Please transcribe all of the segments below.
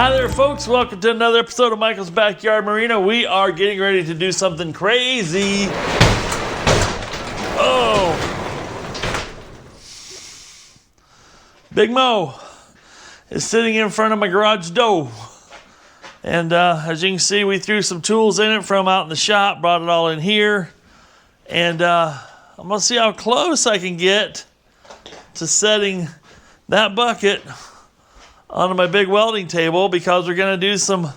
Hi there, folks. Welcome to another episode of Michael's Backyard Marina. We are getting ready to do something crazy. Oh. Big Mo is sitting in front of my garage door. And as you can see, we threw some tools in it from out in the shop, brought it all in here. And I'm going to see how close I can get to setting that bucket onto my big welding table, because we're going to do some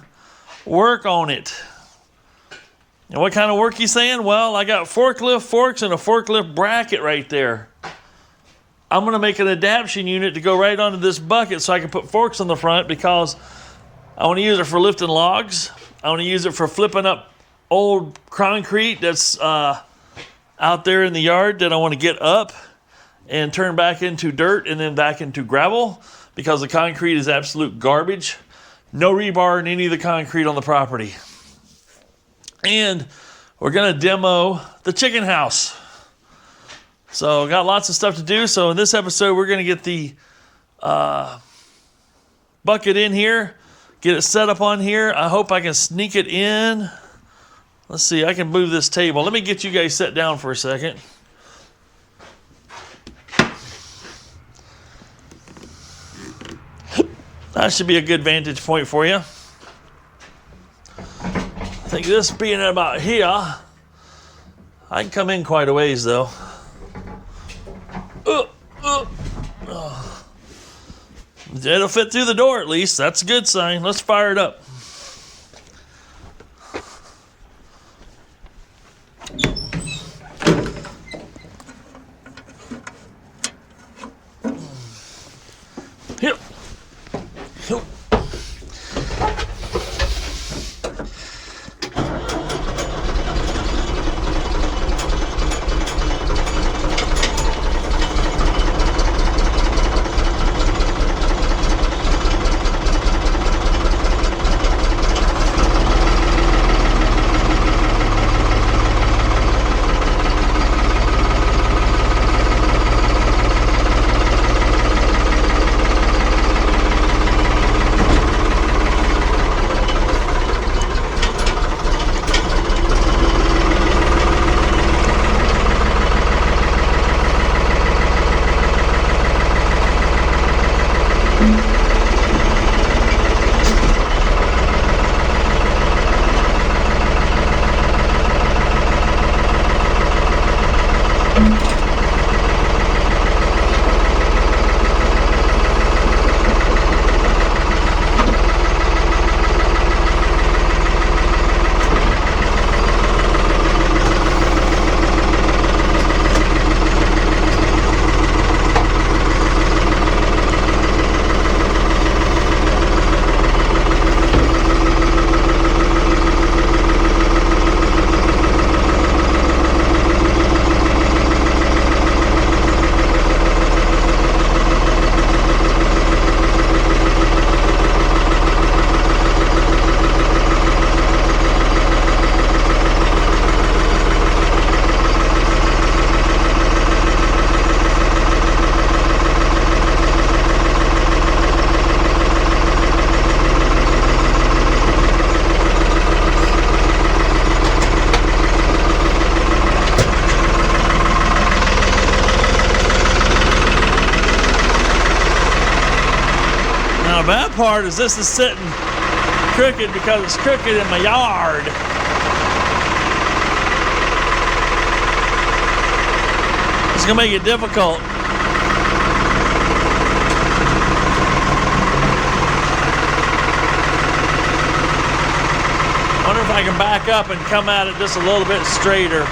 work on it. And what kind of work you saying? Well, I got forklift forks and a forklift bracket right there. I'm going to make an adaptation unit to go right onto this bucket so I can put forks on the front, because I want to use it for lifting logs. I want to use it for flipping up old concrete that's out there in the yard that I want to get up and turn back into dirt and then back into gravel, because the concrete is absolute garbage. No rebar in any of the concrete on the property. And we're going to demo the chicken house. So got lots of stuff to do. So in this episode, we're going to get the bucket in here, get it set up on here. I hope I can sneak it in. Let's see, I can move this table. Let me get you guys set down for a second. That should be a good vantage point for you. I think this being about here, I can come in quite a ways though. It'll fit through the door at least. That's a good sign. Let's fire it up. Here. The bad part is this is sitting crooked because it's crooked in my yard. It's gonna make it difficult. Wonder if I can back up and come at it just a little bit straighter.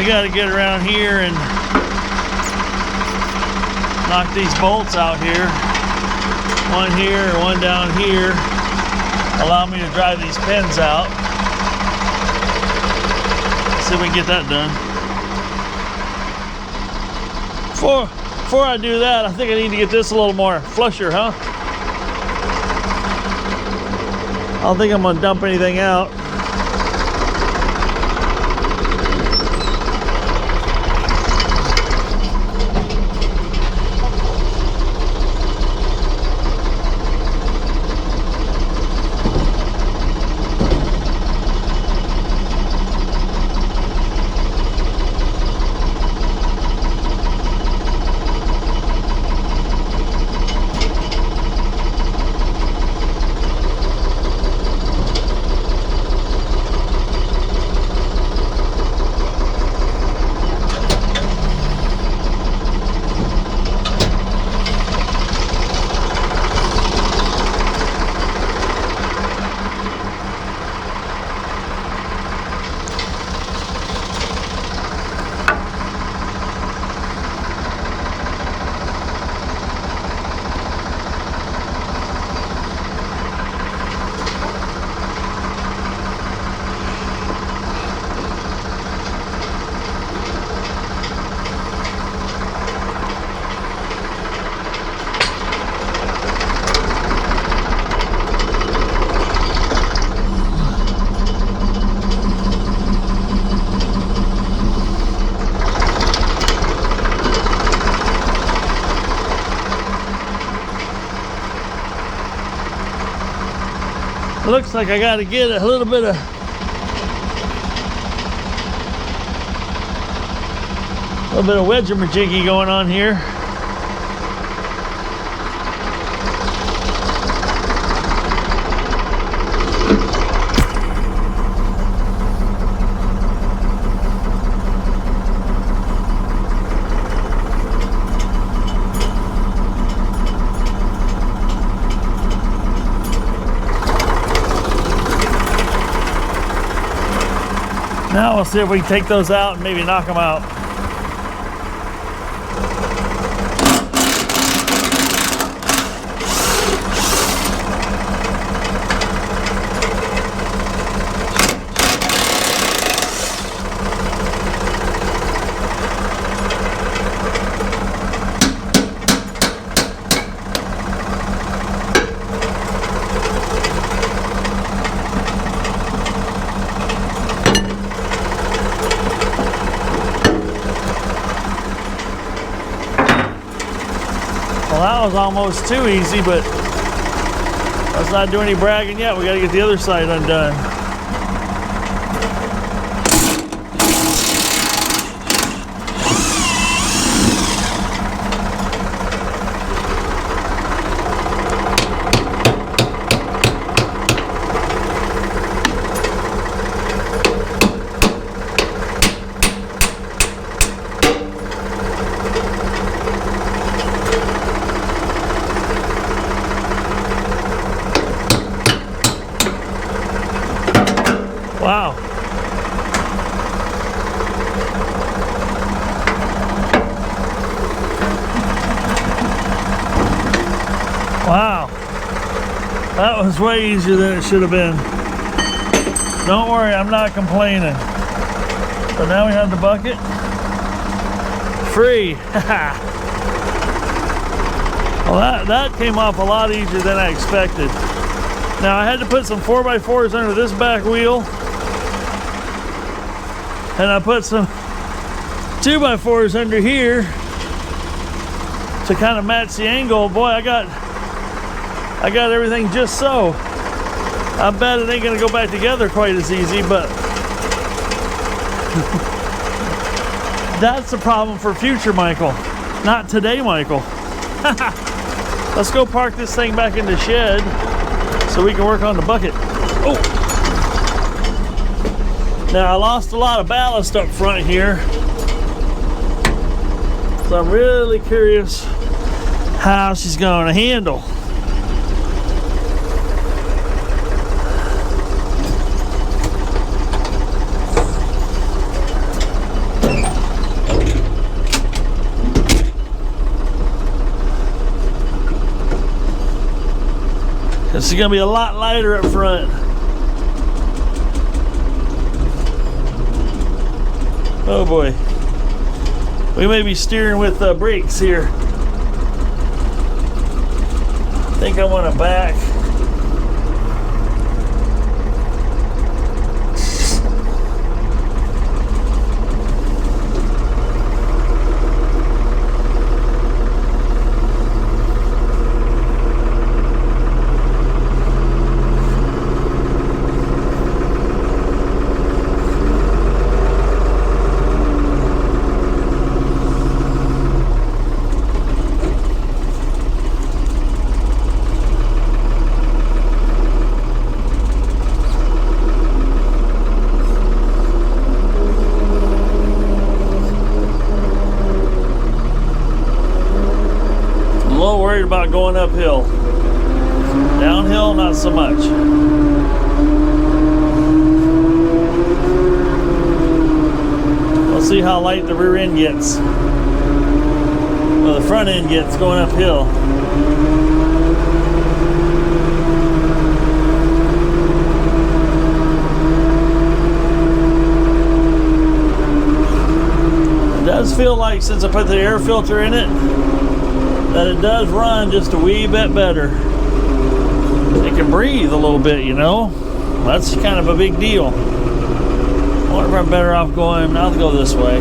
we got to get around here and knock these bolts out here. One here, one down here. Allow me to drive these pins out. Let's see if we can get that done. Before I do that, I think I need to get this a little more flusher, huh? I don't think I'm gonna dump anything out. Looks like I got to get a little bit of wedge-a-majiggy going on here. Now we'll see if we can take those out and maybe knock them out. That was almost too easy, but let's not do any bragging yet. We got to get the other side undone. Wow. Wow. That was way easier than it should have been. Don't worry, I'm not complaining. So now we have the bucket. Free. Well, that came off a lot easier than I expected. Now I had to put some 4x4s under this back wheel. And I put some 2x4s under here to kind of match the angle. Boy, I got everything just so. I bet it ain't gonna go back together quite as easy, but that's the problem for future Michael, not today Michael. Let's go park this thing back in the shed so we can work on the bucket. Oh. Now I lost a lot of ballast up front here, so I'm really curious how she's going to handle. This is gonna be a lot lighter up front. Oh boy. We may be steering with brakes here. I think I want to back. About going uphill. Downhill, not so much. We'll see how light the rear end gets. Well, the front end gets going uphill. It does feel like, since I put the air filter in it, that it does run just a wee bit better. It can breathe a little bit, you know. That's kind of a big deal. I wonder if I'm better off going, I'll go this way.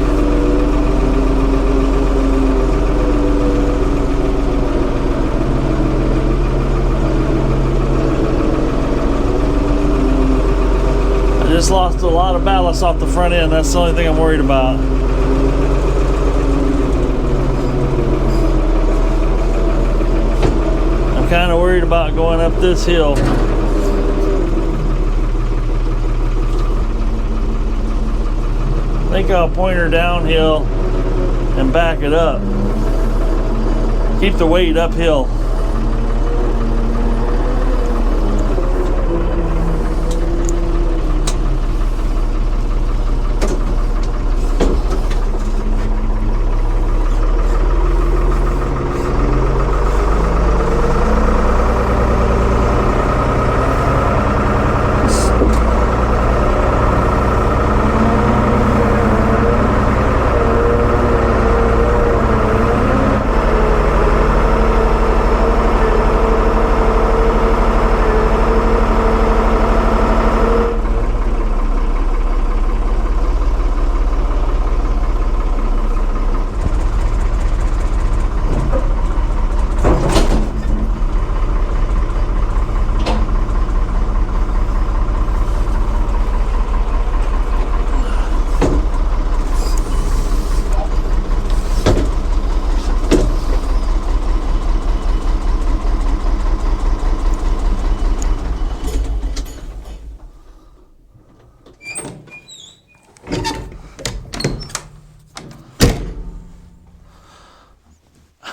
I just lost a lot of ballast off the front end. That's the only thing I'm worried about. Kind of worried about going up this hill. I think I'll point her downhill and back it up. Keep the weight uphill.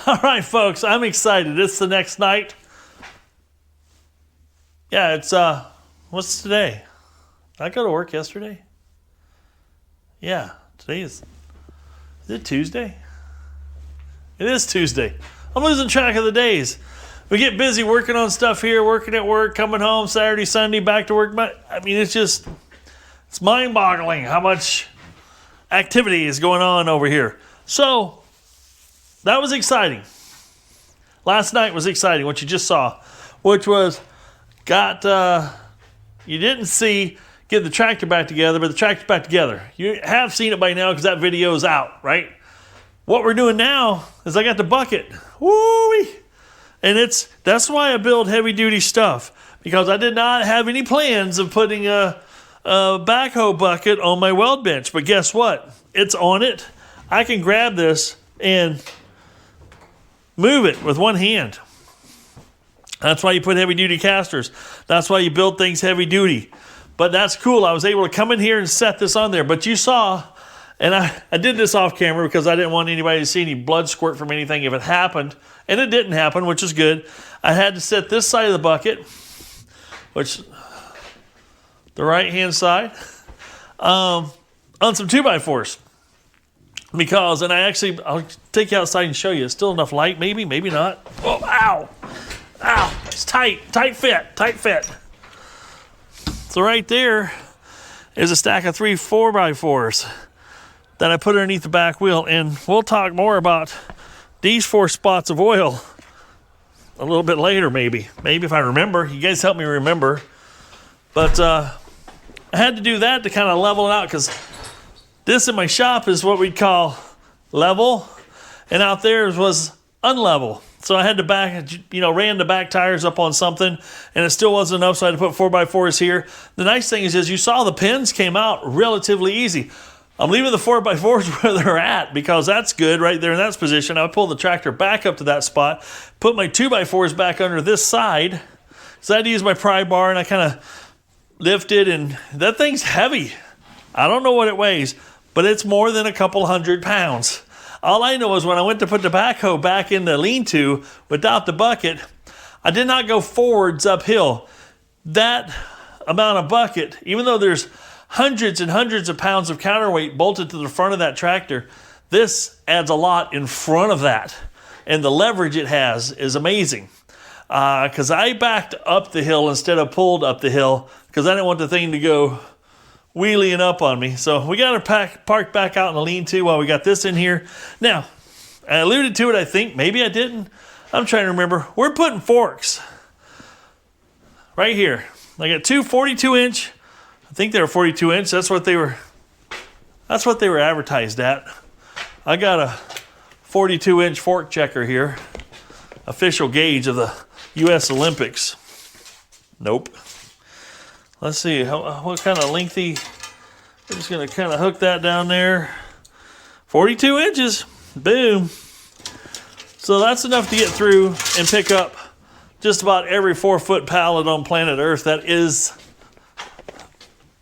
All right, folks, I'm excited. It's the next night. Yeah, it's, what's today? Did I go to work yesterday? Yeah, today is it Tuesday? It is Tuesday. I'm losing track of the days. We get busy working on stuff here, working at work, coming home Saturday, Sunday, back to work. I mean, it's mind-boggling how much activity is going on over here. So, that was exciting. Last night was exciting, what you just saw, which was you didn't see get the tractor back together, but the tractor's back together. You have seen it by now because that video is out, right? What we're doing now is I got the bucket. Woo-wee! And that's why I build heavy-duty stuff, because I did not have any plans of putting a Back Hoe bucket on my weld bench. But guess what? It's on it. I can grab this and move it with one hand. That's why you put heavy-duty casters. That's why you build things heavy-duty. But that's cool. I was able to come in here and set this on there. But you saw, and I did this off camera because I didn't want anybody to see any blood squirt from anything if it happened. And it didn't happen, which is good. I had to set this side of the bucket, which, the right-hand side, on some 2x4s. Because, and I'll take you outside and show you. It's still enough light, maybe not. Oh, ow. Ow. It's tight fit. So right there is a stack of 3 4x4s that I put underneath the back wheel, and we'll talk more about these 4 spots of oil a little bit later, maybe if I remember. You guys help me remember. But I had to do that to kind of level it out, because this in my shop is what we'd call level, and out there was unlevel. So I had to ran the back tires up on something, and it still wasn't enough, so I had to put 4x4s here. The nice thing is you saw the pins came out relatively easy. I'm leaving the 4x4s where they're at, because that's good right there in that position. I pulled the tractor back up to that spot, put my 2x4s back under this side. So I had to use my pry bar, and I kind of lifted, and that thing's heavy. I don't know what it weighs, but it's more than a couple 100 pounds. All I know is when I went to put the backhoe back in the lean-to without the bucket, I did not go forwards uphill. That amount of bucket, even though there's hundreds and hundreds of pounds of counterweight bolted to the front of that tractor, this adds a lot in front of that. And the leverage it has is amazing. Because I backed up the hill instead of pulled up the hill, because I didn't want the thing to go wheeling up on me. So we got to park back out in the lean-to while we got this in here. Now, I alluded to it, I think. Maybe I didn't. I'm trying to remember. We're putting forks right here. I got 2 42-inch. I think they were 42-inch. That's what they were advertised at. I got a 42-inch fork checker here. Official gauge of the U.S. Olympics. Nope. Let's see, what kind of lengthy. I'm just going to kind of hook that down there. 42 inches. Boom. So that's enough to get through and pick up just about every 4-foot pallet on planet Earth that is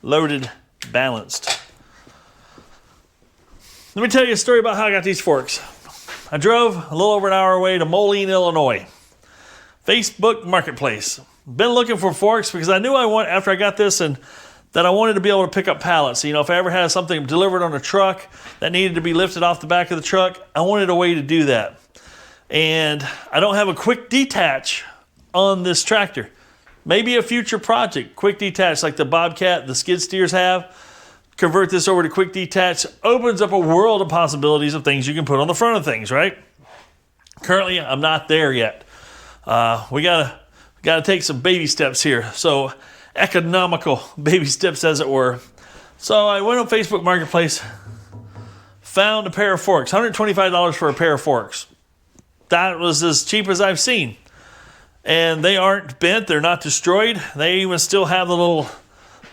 loaded, balanced. Let me tell you a story about how I got these forks. I drove a little over an hour away to Moline, Illinois. Facebook Marketplace. Been looking for forks because I knew after I got this, and that I wanted to be able to pick up pallets. If I ever had something delivered on a truck that needed to be lifted off the back of the truck, I wanted a way to do that. And I don't have a quick detach on this tractor. Maybe a future project, quick detach like the Bobcat, the skid steers have. Convert this over to quick detach. Opens up a world of possibilities of things you can put on the front of things, right? Currently, I'm not there yet. We gotta take some baby steps here. So economical baby steps, as it were. So I went on Facebook Marketplace, found a pair of forks, $125 for a pair of forks. That was as cheap as I've seen. And they aren't bent, they're not destroyed. They even still have the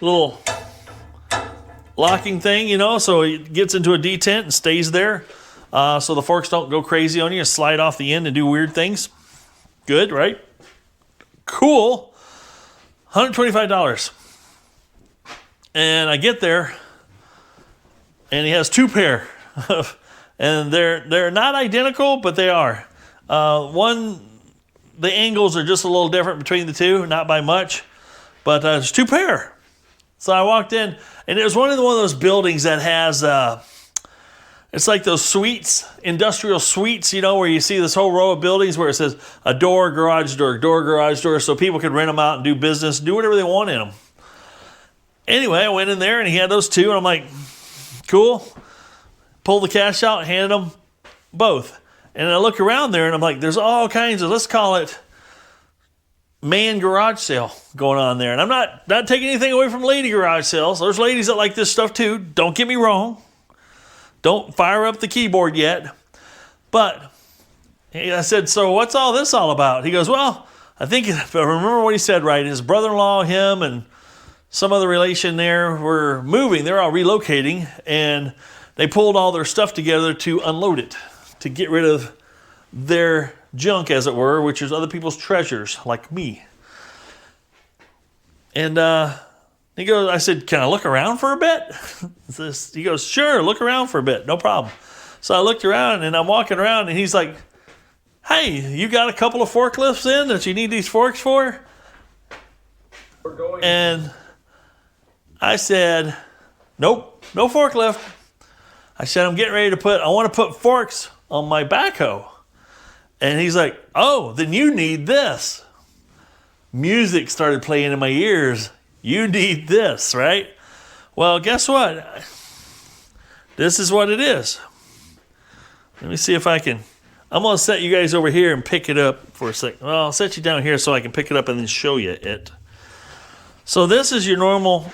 little locking thing, so it gets into a detent and stays there. So the forks don't go crazy on you and slide off the end and do weird things. Good, right? Cool. $125. And I get there, and he has 2 pair. And they're not identical, but they are. One, the angles are just a little different between the two, not by much. But there's 2 pair. So I walked in, and it was one of those buildings that has, it's like those suites, industrial suites, where you see this whole row of buildings where it says a door, garage door, so people could rent them out and do business, do whatever they want in them. Anyway, I went in there, and he had those 2, and I'm like, cool. Pulled the cash out, handed them both. And I look around there, and I'm like, there's all kinds of, let's call it, man garage sale going on there. And I'm not taking anything away from lady garage sales. There's ladies that like this stuff too. Don't get me wrong. Don't fire up the keyboard yet. But I said, so what's all this all about? He goes, well, I think, if I remember what he said right, his brother-in-law, him, and some other relation there were moving. They're all relocating, and they pulled all their stuff together to unload it, to get rid of their junk, as it were, which is other people's treasures, like me. And he goes, I said, can I look around for a bit? He goes, sure, look around for a bit, no problem. So I looked around, and I'm walking around, and he's like, hey, you got a couple of forklifts in that you need these forks for? And I said, nope, no forklift. I said, I want to put forks on my backhoe. And he's like, oh, then you need this. music started playing in my ears. You need this, right? Well, guess what? This is what it is. Let me see if I can. I'm going to set you guys over here and pick it up for a second. Well, I'll set you down here so I can pick it up and then show you it. So this is your normal.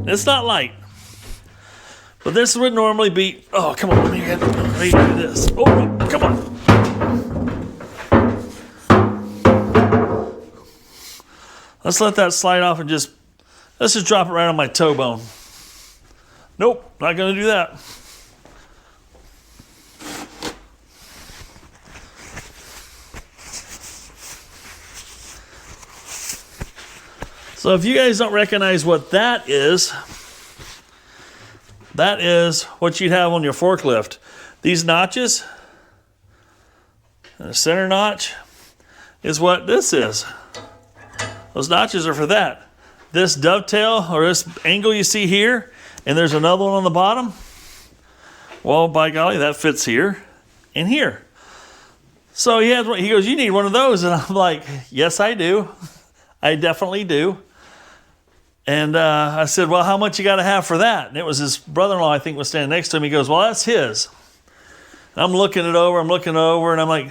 It's not light. But this would normally be. Oh, come on. Let me do this. Oh, come on. Let's let that slide off and let's just drop it right on my toe bone. Nope, not going to do that. So if you guys don't recognize what that is what you'd have on your forklift. These notches, and the center notch is what this is. Those notches are for that. This dovetail or this angle you see here, and there's another one on the bottom. Well, by golly, that fits here and here. So he goes, you need one of those. And I'm like, yes, I do. I definitely do. And I said, well, how much you got to have for that? And it was his brother-in-law, I think, was standing next to him. He goes, well, that's his. And I'm looking it over, and I'm like,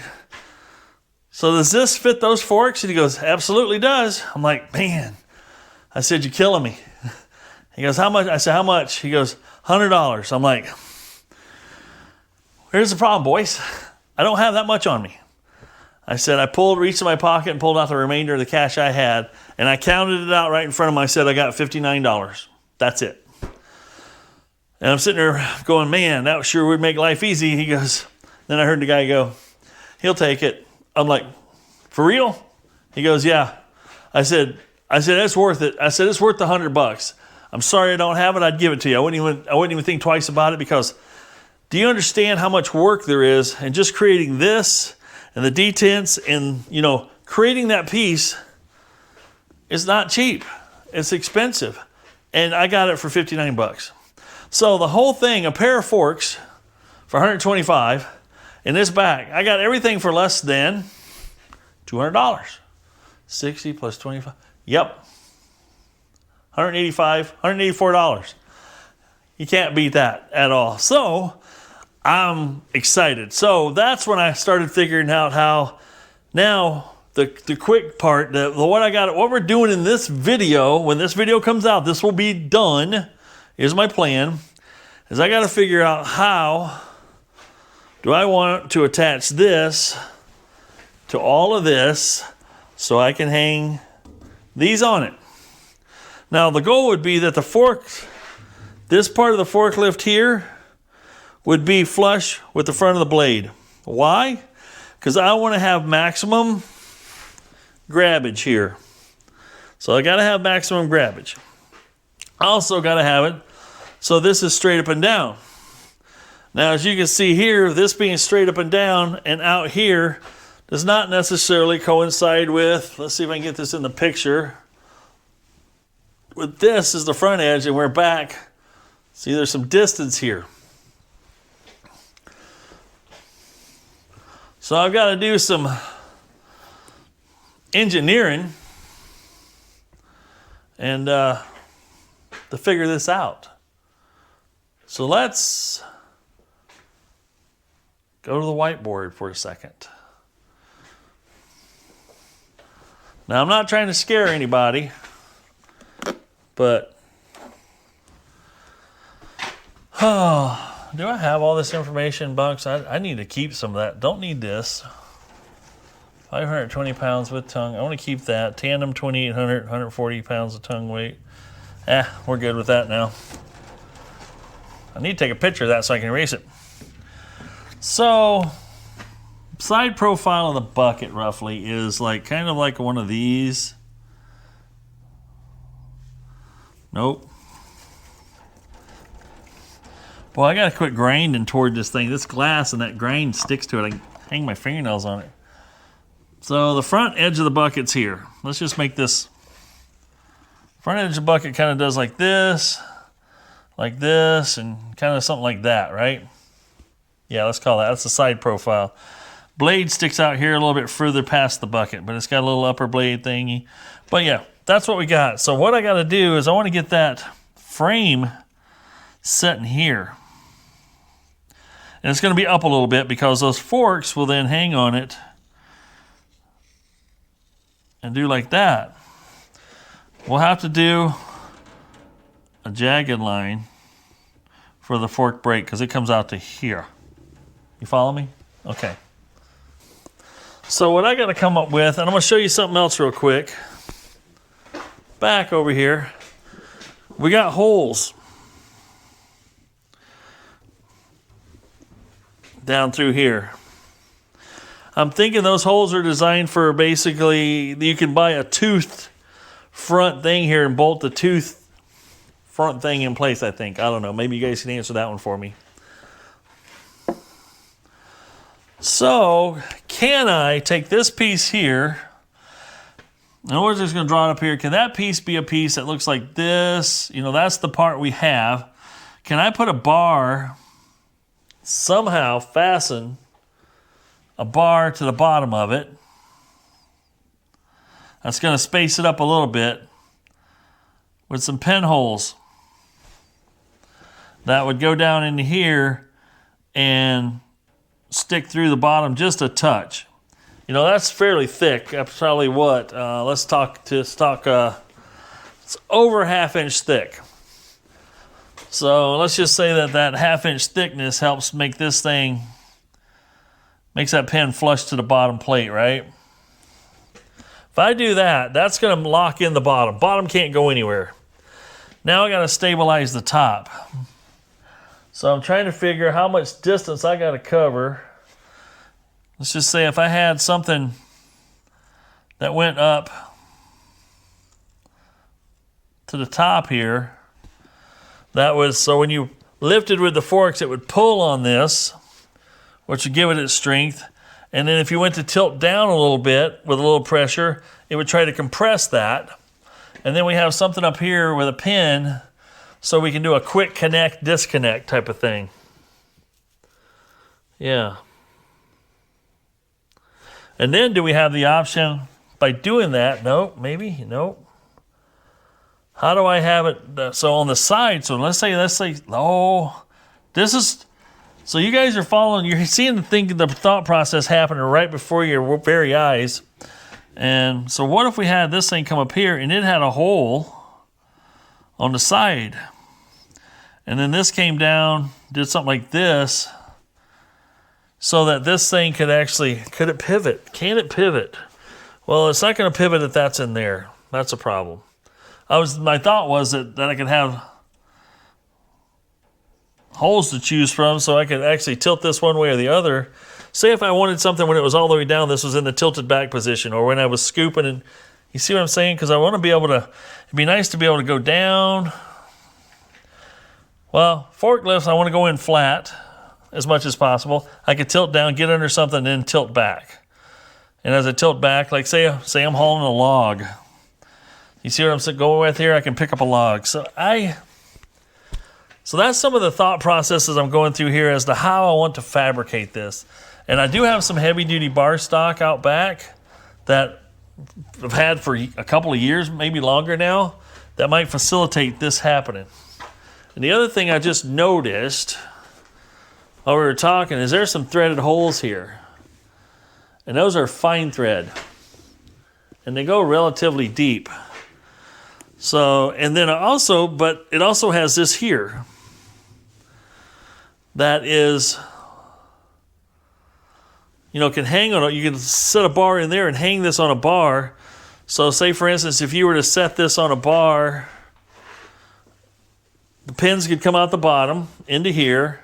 so does this fit those forks? And he goes, absolutely does. I'm like, man. I said, you're killing me. He goes, how much? I said, how much? He goes, $100. I'm like, here's the problem, boys. I don't have that much on me. I said, reached in my pocket and pulled out the remainder of the cash I had, and I counted it out right in front of him. I said, I got $59. That's it. And I'm sitting there going, man, that sure would make life easy. He goes, then I heard the guy go, he'll take it. I'm like, for real? He goes, yeah. I said, it's worth it. I said, it's worth the $100. I'm sorry I don't have it. I'd give it to you. I wouldn't even think twice about it, because do you understand how much work there is in just creating this and the detents and, creating that piece is not cheap. It's expensive. And I got it for $59. So the whole thing, a pair of forks for $125 in this bag, I got everything for less than $200. 60 plus 25. Yep. $184. You can't beat that at all. So I'm excited. So that's when I started figuring out how now the quick part, what we're doing in this video, when this video comes out, this will be done, is my plan, is I got to figure out how do I want to attach this to all of this so I can hang these on it. Now the goal would be that this part of the forklift here would be flush with the front of the blade. Why? Because I want to have maximum grabbage here. So I got to have maximum grabbage. I also got to have it so this is straight up and down. Now as you can see here, this being straight up and down and out here does not necessarily coincide with, let's see if I can get this in the picture, with this is the front edge and we're back. See, there's some distance here. So I've got to do some engineering and to figure this out. So let's go to the whiteboard for a second. Now I'm not trying to scare anybody, but do I have all this information, Bunks? I need to keep some of that. Don't need this. 520 pounds with tongue. I want to keep that. Tandem 2800, 140 pounds of tongue weight. We're good with that now. I need to take a picture of that so I can erase it. So, side profile of the bucket roughly is kind of like one of these. Nope. Boy, I gotta quit grinding toward this thing. This glass and that grind sticks to it. I can hang my fingernails on it. So the front edge of the bucket's here. Let's just make this. Front edge of the bucket kind of does like this, and kind of something like that, right? Yeah, let's call that. That's the side profile. blade sticks out here a little bit further past the bucket, but it's got a little upper blade thingy. But yeah, that's what we got. So what I got to do is I want to get that frame set in here. And it's going to be up a little bit because those forks will then hang on it and do like that. We'll have to do a jagged line for the fork brake because it comes out to here. You follow me? Okay. So what I got to come up with, and I'm going to show you something else real quick. Back over here, we got holes down through here. I'm thinking those holes are designed for basically, you can buy a toothed front thing here and bolt the tooth front thing in place, I think. I don't know. Maybe you guys can answer that one for me. So, can I take this piece here, and we're just going to draw it up here. Can that piece be a piece that looks like this? You know, that's the part we have. Can I put a bar, somehow fasten a bar to the bottom of it? That's going to space it up a little bit with some pinholes that would go down into here and stick through the bottom just a touch. You know, that's fairly thick. That's probably what? It's over 1/2 inch thick. So let's just say that that 1/2 inch thickness helps make this thing, makes that pin flush to the bottom plate, right? If I do that, that's going to lock in the bottom. Bottom can't go anywhere. Now I got to stabilize the top. So I'm trying to figure how much distance I got to cover. Let's just say if I had something that went up to the top here, that was, so when you lifted with the forks, it would pull on this, which would give it its strength. And then if you went to tilt down a little bit with a little pressure, it would try to compress that. And then we have something up here with a pin, so we can do a quick connect, disconnect type of thing. Yeah. And then do we have the option by doing that? No, maybe, no. How do I have it? So on the side, so let's say, oh, this is, so you guys are following, you're seeing the thought process happening right before your very eyes. And so what if we had this thing come up here and it had a hole on the side? And then this came down, did something like this, so that this thing could actually, could it pivot? Can it pivot? Well, it's not going to pivot if that's in there. That's a problem. My thought was that I could have holes to choose from, so I could actually tilt this one way or the other. Say if I wanted something when it was all the way down, this was in the tilted back position, or when I was scooping, and you see what I'm saying? Because I want to be able to, it'd be nice to be able to go down. Well, forklifts, I want to go in flat as much as possible. I could tilt down, get under something, and then tilt back. And as I tilt back, like say I'm hauling a log. You see what I'm going with here? I can pick up a log. So that's some of the thought processes I'm going through here as to how I want to fabricate this. And I do have some heavy duty bar stock out back that I've had for a couple of years, maybe longer now, that might facilitate this happening. And the other thing I just noticed while we were talking is there's some threaded holes here. And those are fine thread. And they go relatively deep. So, and then also, but it also has this here. That is, you know, can hang on it. You can set a bar in there and hang this on a bar. So say for instance, if you were to set this on a bar, the pins could come out the bottom into here,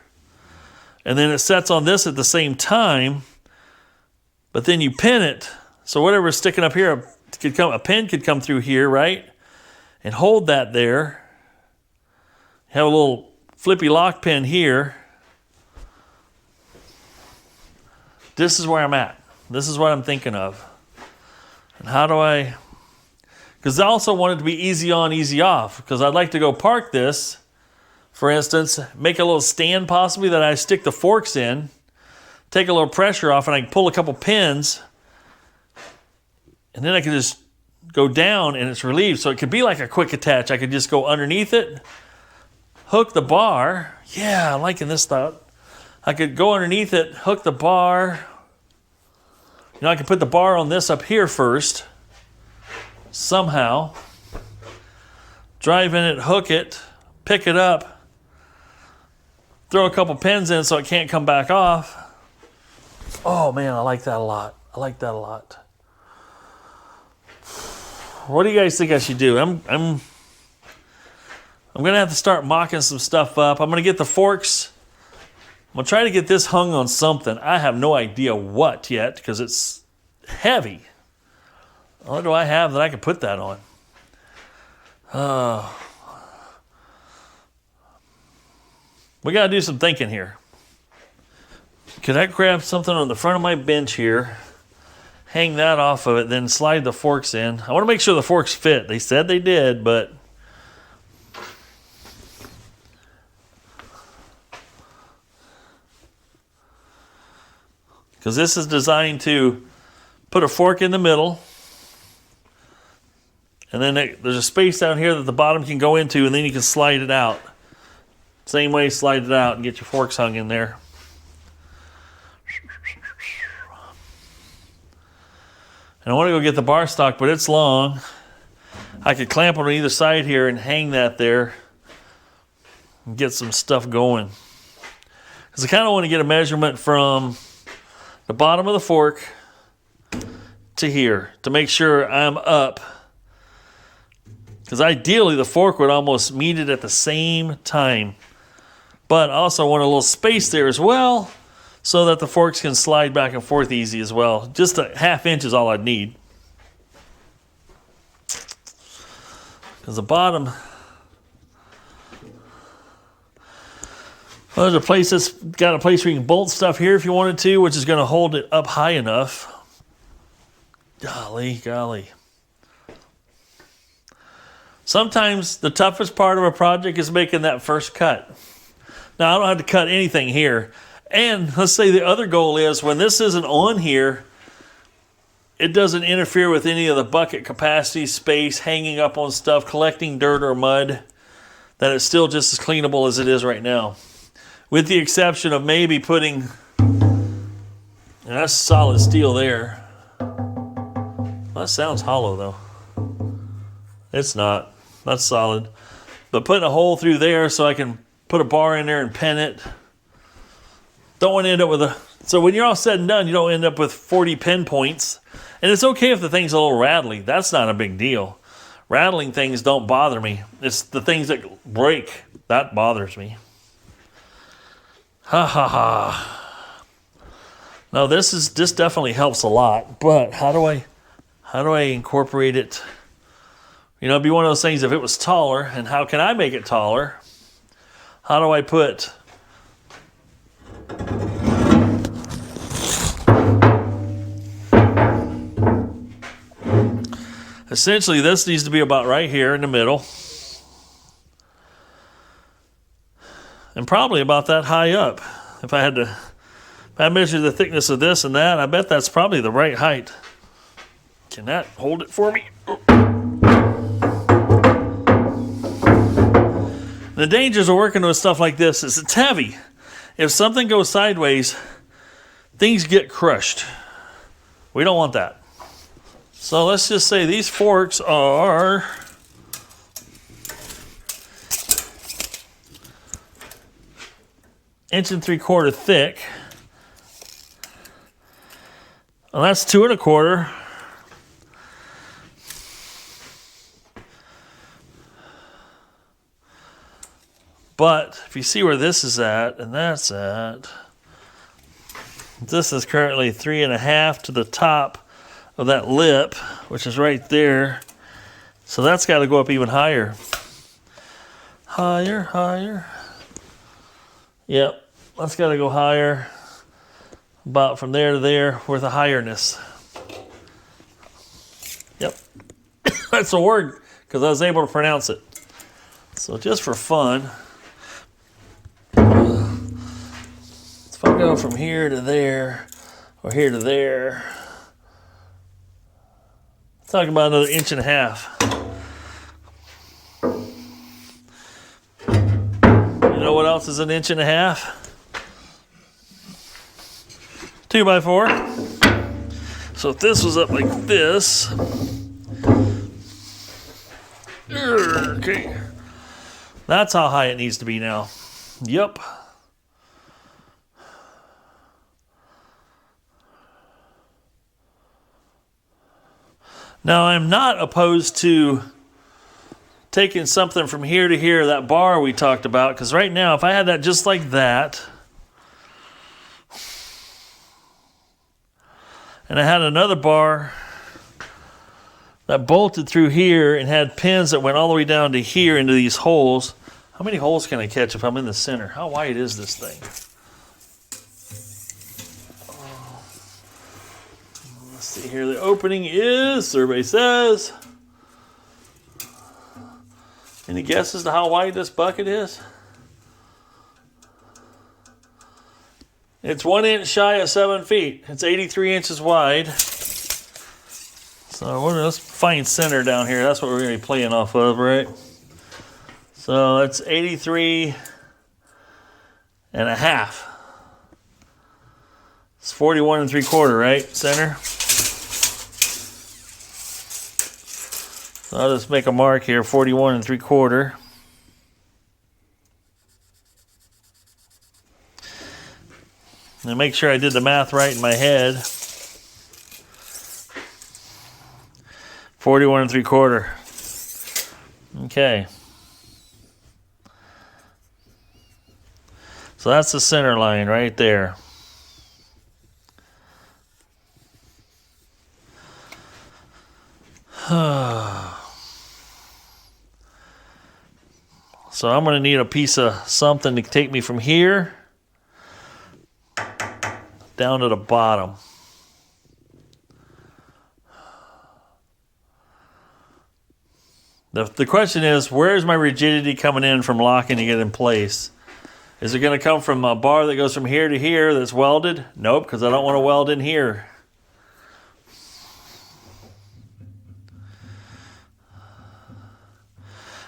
and then it sets on this at the same time, but then you pin it, so whatever's sticking up here, a pin could come through here, right? And hold that there. Have a little flippy lock pin here. This is where I'm at. This is what I'm thinking of. And how do I, because I also want it to be easy on, easy off, because I'd like to go park this, for instance, make a little stand possibly that I stick the forks in, take a little pressure off and I can pull a couple pins and then I can just go down and it's relieved. So it could be like a quick attach. I could just go underneath it, hook the bar. Yeah, I'm liking this thought. I could go underneath it, hook the bar. You know, I could put the bar on this up here first, somehow. Drive in it, hook it, pick it up, throw a couple pins in so it can't come back off. Oh man, I like that a lot. I like that a lot. What do you guys think I should do? I'm gonna have to start mocking some stuff up. I'm gonna get the forks. I'm gonna try to get this hung on something. I have no idea what yet because it's heavy. What do I have that I can put that on? We gotta do some thinking here. Could I grab something on the front of my bench here, hang that off of it, then slide the forks in? I want to make sure the forks fit. They said they did, but because this is designed to put a fork in the middle, and then there's a space down here that the bottom can go into, and then you can slide it out. Same way, slide it out and get your forks hung in there. And I want to go get the bar stock, but it's long. I could clamp on either side here and hang that there and get some stuff going. Because I kind of want to get a measurement from the bottom of the fork to here to make sure I'm up. Because ideally the fork would almost meet it at the same time. But I also want a little space there as well so that the forks can slide back and forth easy as well. Just a ½ inch is all I'd need. Because the bottom, well, there's a place that's got a place where you can bolt stuff here if you wanted to, which is going to hold it up high enough. Golly. Sometimes the toughest part of a project is making that first cut. Now, I don't have to cut anything here. And let's say the other goal is when this isn't on here, it doesn't interfere with any of the bucket capacity, space, hanging up on stuff, collecting dirt or mud, that it's still just as cleanable as it is right now. With the exception of maybe putting, and that's solid steel there. Well, that sounds hollow though. It's not. That's solid. But putting a hole through there so I can put a bar in there and pin it. Don't want to end up with so when you're all said and done, you don't end up with 40 pin points. And it's okay if the thing's a little rattly. That's not a big deal. Rattling things don't bother me. It's the things that break that bothers me. No, this definitely helps a lot. But how do I incorporate it? You know, it'd be one of those things if it was taller, and how can I make it taller? How do I put essentially this needs to be about right here in the middle. And probably about that high up. If I measure the thickness of this and that, I bet that's probably the right height. Can that hold it for me? The dangers of working with stuff like this is it's heavy. If something goes sideways, things get crushed. We don't want that. So let's just say these forks are inch and 3/4 thick. Well, that's 2 1/4. But if you see where this is at and that's at, this is currently 3 1/2 to the top of that lip, which is right there. So that's got to go up even higher. Higher. Yep, that's got to go higher. About from there to there with a higherness. Yep, that's a word because I was able to pronounce it. So just for fun, let's find to go from here to there, or here to there. Talking about another 1.5 inches. You know what else is 1.5 inches? 2x4. So if this was up like this, okay, that's how high it needs to be now. Yep. Now I'm not opposed to taking something from here to here, that bar we talked about, because right now if I had that just like that, and I had another bar that bolted through here and had pins that went all the way down to here into these holes. How many holes can I catch if I'm in the center? How wide is this thing? Let's see here. The opening is, survey says. Any guesses to how wide this bucket is? It's 1 inch shy of 7 feet. It's 83 inches wide. So let's find center down here. That's what we're going to be playing off of, right? So that's 83 and a half. It's 41 3/4, right? Center. So I'll just make a mark here, 41 3/4. And make sure I did the math right in my head. 41 3/4. Okay. So that's the center line right there. So I'm going to need a piece of something to take me from here down to the bottom. The question is, where's my rigidity coming in from locking it in place? Is it going to come from a bar that goes from here to here that's welded? Nope, because I don't want to weld in here.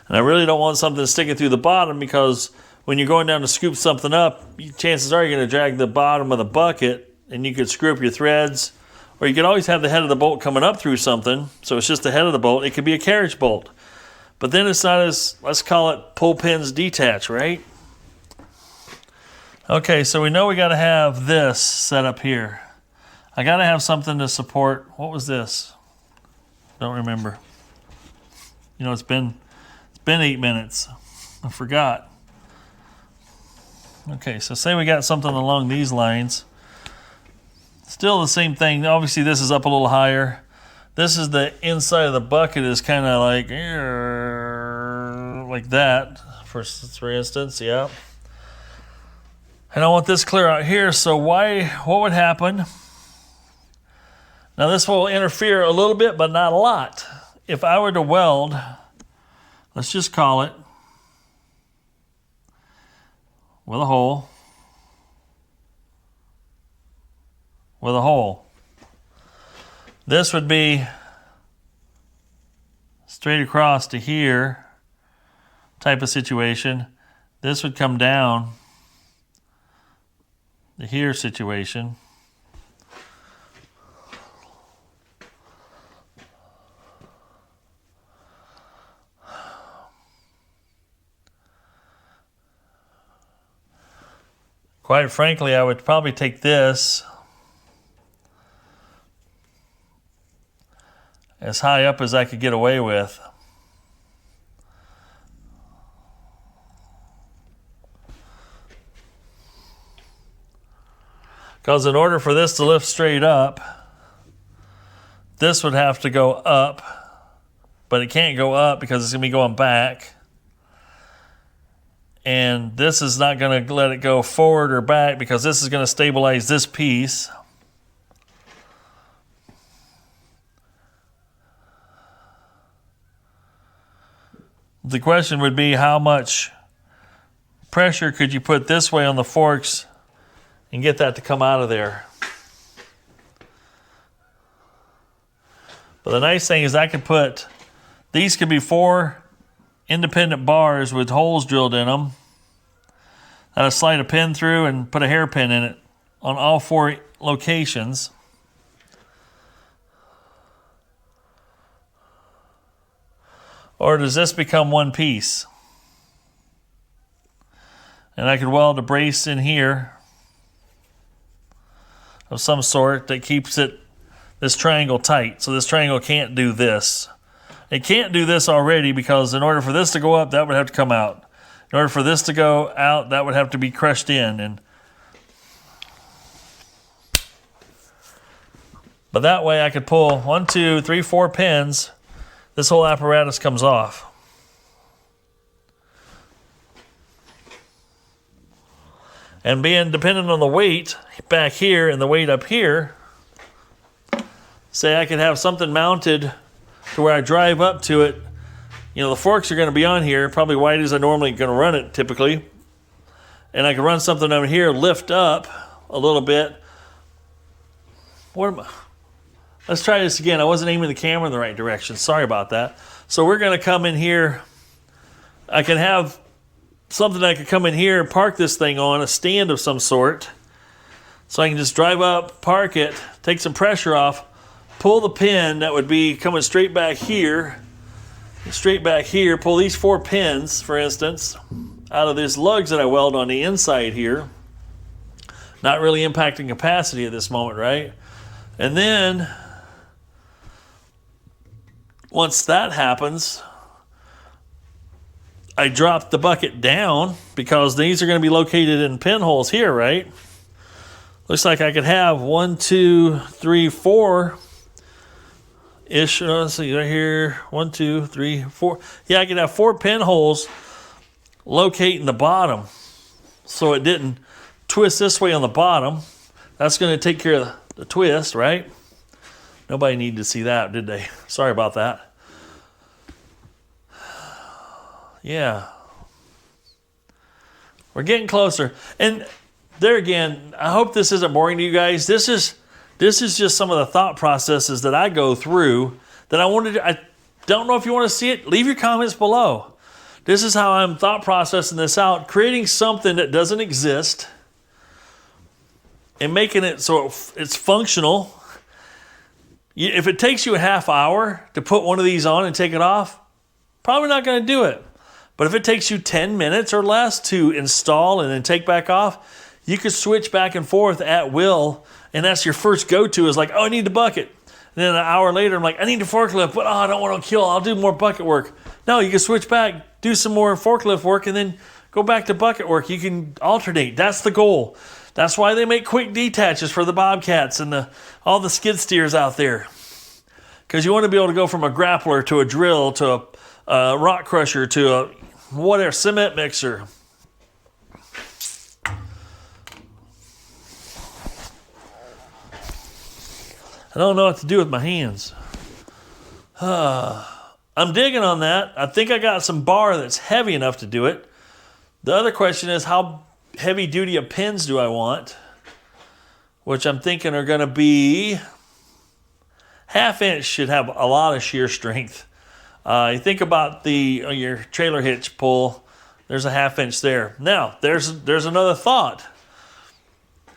And I really don't want something sticking through the bottom, because when you're going down to scoop something up, chances are you're going to drag the bottom of the bucket, and you could screw up your threads. Or you could always have the head of the bolt coming up through something, so it's just the head of the bolt. It could be a carriage bolt. But then it's not as, let's call it pull pins detach, right? Okay, so we know we got to have this set up here. I got to have something to support, what was this? Don't remember. You know, it's been 8 minutes. I forgot. Okay, so say we got something along these lines. Still the same thing. Obviously, this is up a little higher. This is the inside of the bucket is kind of like that, for instance, yeah. And I want this clear out here, so what would happen? Now this will interfere a little bit, but not a lot. If I were to weld, let's just call it with a hole, with a hole. This would be straight across to here type of situation. This would come down the here situation. Quite frankly, I would probably take this as high up as I could get away with. Because in order for this to lift straight up, this would have to go up, but it can't go up because it's going to be going back. And this is not going to let it go forward or back because this is going to stabilize this piece. The question would be, how much pressure could you put this way on the forks and get that to come out of there. But the nice thing is I could put, these could be 4 independent bars with holes drilled in them. I'll slide a pin through and put a hairpin in it on all 4 locations. Or does this become one piece? And I could weld a brace in here of some sort that keeps this triangle tight. So this triangle can't do this. It can't do this already because in order for this to go up, that would have to come out. In order for this to go out, that would have to be crushed in. But that way I could pull 1, 2, 3, 4 pins. This whole apparatus comes off. And being dependent on the weight back here and the weight up here, say I could have something mounted to where I drive up to it. You know, the forks are going to be on here, probably wide as I normally going to run it typically. And I can run something over here, lift up a little bit. Let's try this again. I wasn't aiming the camera in the right direction. Sorry about that. So we're going to come in here. I can have something I could come in here and park this thing on, a stand of some sort. So I can just drive up, park it, take some pressure off, pull the pin that would be coming straight back here, pull these 4 pins, for instance, out of these lugs that I weld on the inside here. Not really impacting capacity at this moment, right? And then, once that happens, I drop the bucket down because these are going to be located in pinholes here, right? Looks like I could have 1, 2, 3, 4 ish. Let's see right here. 1, 2, 3, 4. Yeah, I could have 4 pinholes locating the bottom so it didn't twist this way on the bottom. That's going to take care of the twist, right? Nobody needed to see that, did they? Sorry about that. Yeah. We're getting closer. And there again, I hope this isn't boring to you guys. This is just some of the thought processes that I go through that I don't know if you want to see it. Leave your comments below. This is how I'm thought processing this out, creating something that doesn't exist and making it so it's functional. If it takes you a half hour to put one of these on and take it off, probably not going to do it. But if it takes you 10 minutes or less to install and then take back off, you could switch back and forth at will, and that's your first go-to is like, oh, I need the bucket. And then an hour later, I'm like, I need the forklift, but I don't want to kill. I'll do more bucket work. No, you can switch back, do some more forklift work, and then go back to bucket work. You can alternate. That's the goal. That's why they make quick detaches for the Bobcats and all the skid steers out there. Because you want to be able to go from a grappler to a drill to a rock crusher to a whatever, cement mixer. I don't know what to do with my hands. I'm digging on that. I think I got some bar that's heavy enough to do it. The other question is how heavy duty of pins do I want? Which I'm thinking are going to be 1/2 inch should have a lot of shear strength. You think about your trailer hitch pull, there's a 1/2 inch there. Now, there's another thought.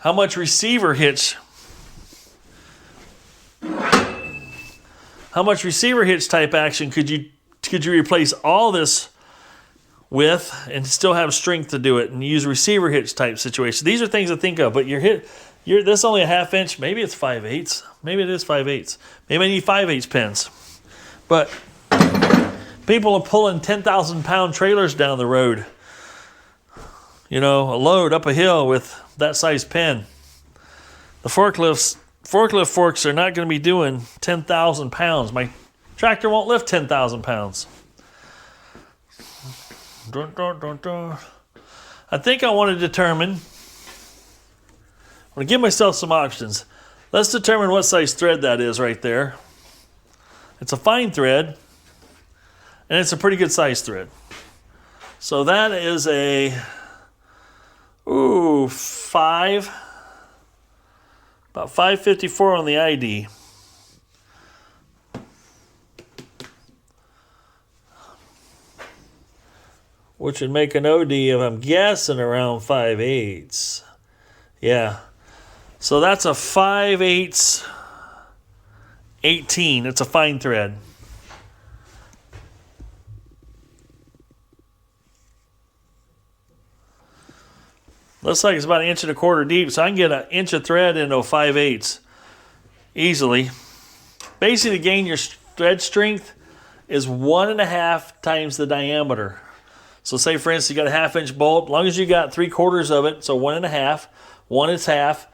How much receiver hitch type action could you replace all this with and still have strength to do it and use receiver hitch type situation? These are things to think of, but this only a 1/2 inch, maybe it's 5/8. Maybe it is 5/8. Maybe I need 5/8 pins. But people are pulling 10,000 pound trailers down the road. You know, a load up a hill with that size pin. The forklift forks are not going to be doing 10,000 pounds. My tractor won't lift 10,000 pounds. I think I want to determine, I'm going to give myself some options. Let's determine what size thread that is right there. It's a fine thread, and it's a pretty good size thread. So that is a 5. About 554 on the ID. Which would make an OD of, I'm guessing, around 5/8. Yeah. So that's a 5/8 18. It's a fine thread. Looks like it's about 1.25 inches deep, so I can get an inch of thread into a 5/8 easily. Basically, to gain your thread strength is 1.5 times the diameter. So say, for instance, you got a 1/2 inch bolt. As long as you got 3/4 of it, so 1.5. One is half.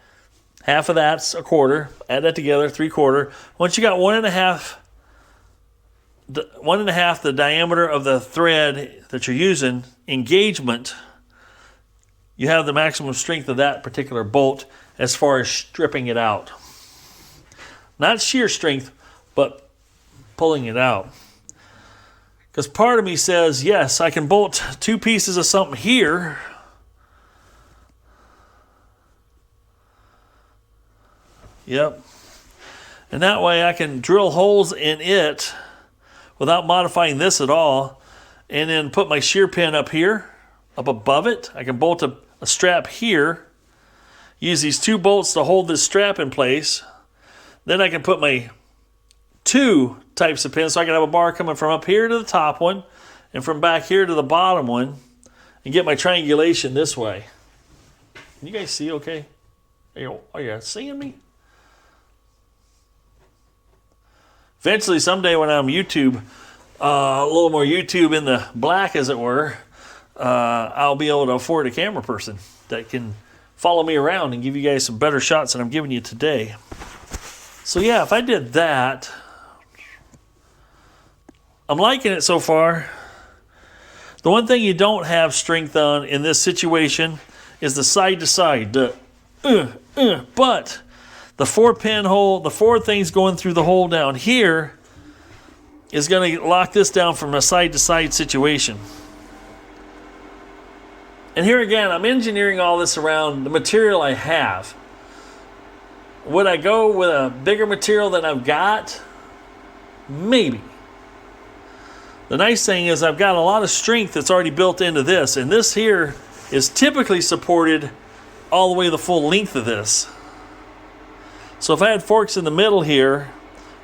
Half of that's a quarter. Add that together, 3/4. Once you got 1.5 the diameter of the thread that you're using, engagement, you have the maximum strength of that particular bolt as far as stripping it out. Not shear strength, but pulling it out. Because part of me says, yes, I can bolt 2 pieces of something here. Yep. And that way I can drill holes in it without modifying this at all. And then put my shear pin up here, up above it. I can bolt a strap here. Use these 2 bolts to hold this strap in place. Then I can put my 2 types of pins, so I can have a bar coming from up here to the top one and from back here to the bottom one, and get my triangulation this way. Can you guys see okay? Are you seeing me? Eventually, someday when I'm YouTube, a little more YouTube in the black as it were, I'll be able to afford a camera person that can follow me around and give you guys some better shots than I'm giving you today. So yeah, if I did that, I'm liking it so far. The one thing you don't have strength on in this situation is the side to side. But the 4-pin hole, the 4 things going through the hole down here is going to lock this down from a side to side situation. And here again, I'm engineering all this around the material I have. Would I go with a bigger material than I've got? Maybe. The nice thing is I've got a lot of strength that's already built into this, and this here is typically supported all the way the full length of this. So if I had forks in the middle here,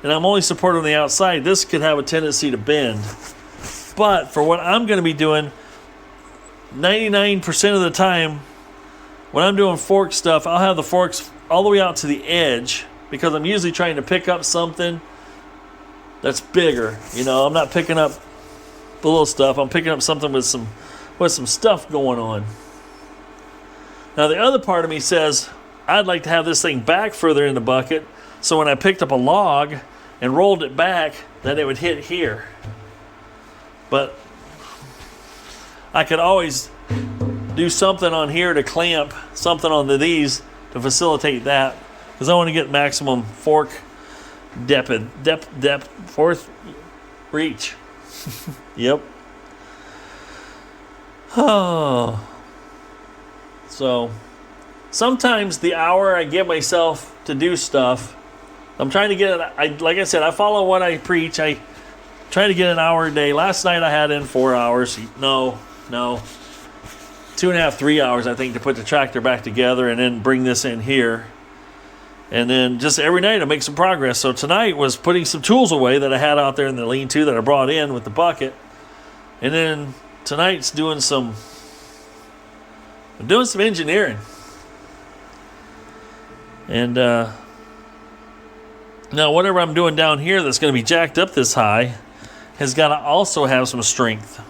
and I'm only supported on the outside, this could have a tendency to bend. But for what I'm going to be doing, 99% of the time, when I'm doing fork stuff, I'll have the forks all the way out to the edge, because I'm usually trying to pick up something that's bigger. You know, I'm not picking up the little stuff. I'm picking up something with some stuff going on. Now the other part of me says I'd like to have this thing back further in the bucket, so when I picked up a log and rolled it back, that it would hit here. But I could always do something on here to clamp something onto these to facilitate that, because I want to get maximum fork depth, fourth reach. Yep. Oh. So sometimes the hour I give myself to do stuff, I'm trying to get it. Like I said, I follow what I preach. I try to get an hour a day. Last night I had in 4 hours. No. 2.5, 3 hours, I think, to put the tractor back together and then bring this in here. And then just every night I make some progress. So tonight was putting some tools away that I had out there in the lean-to that I brought in with the bucket. And then tonight's doing some engineering. And now whatever I'm doing down here that's going to be jacked up this high has got to also have some strength.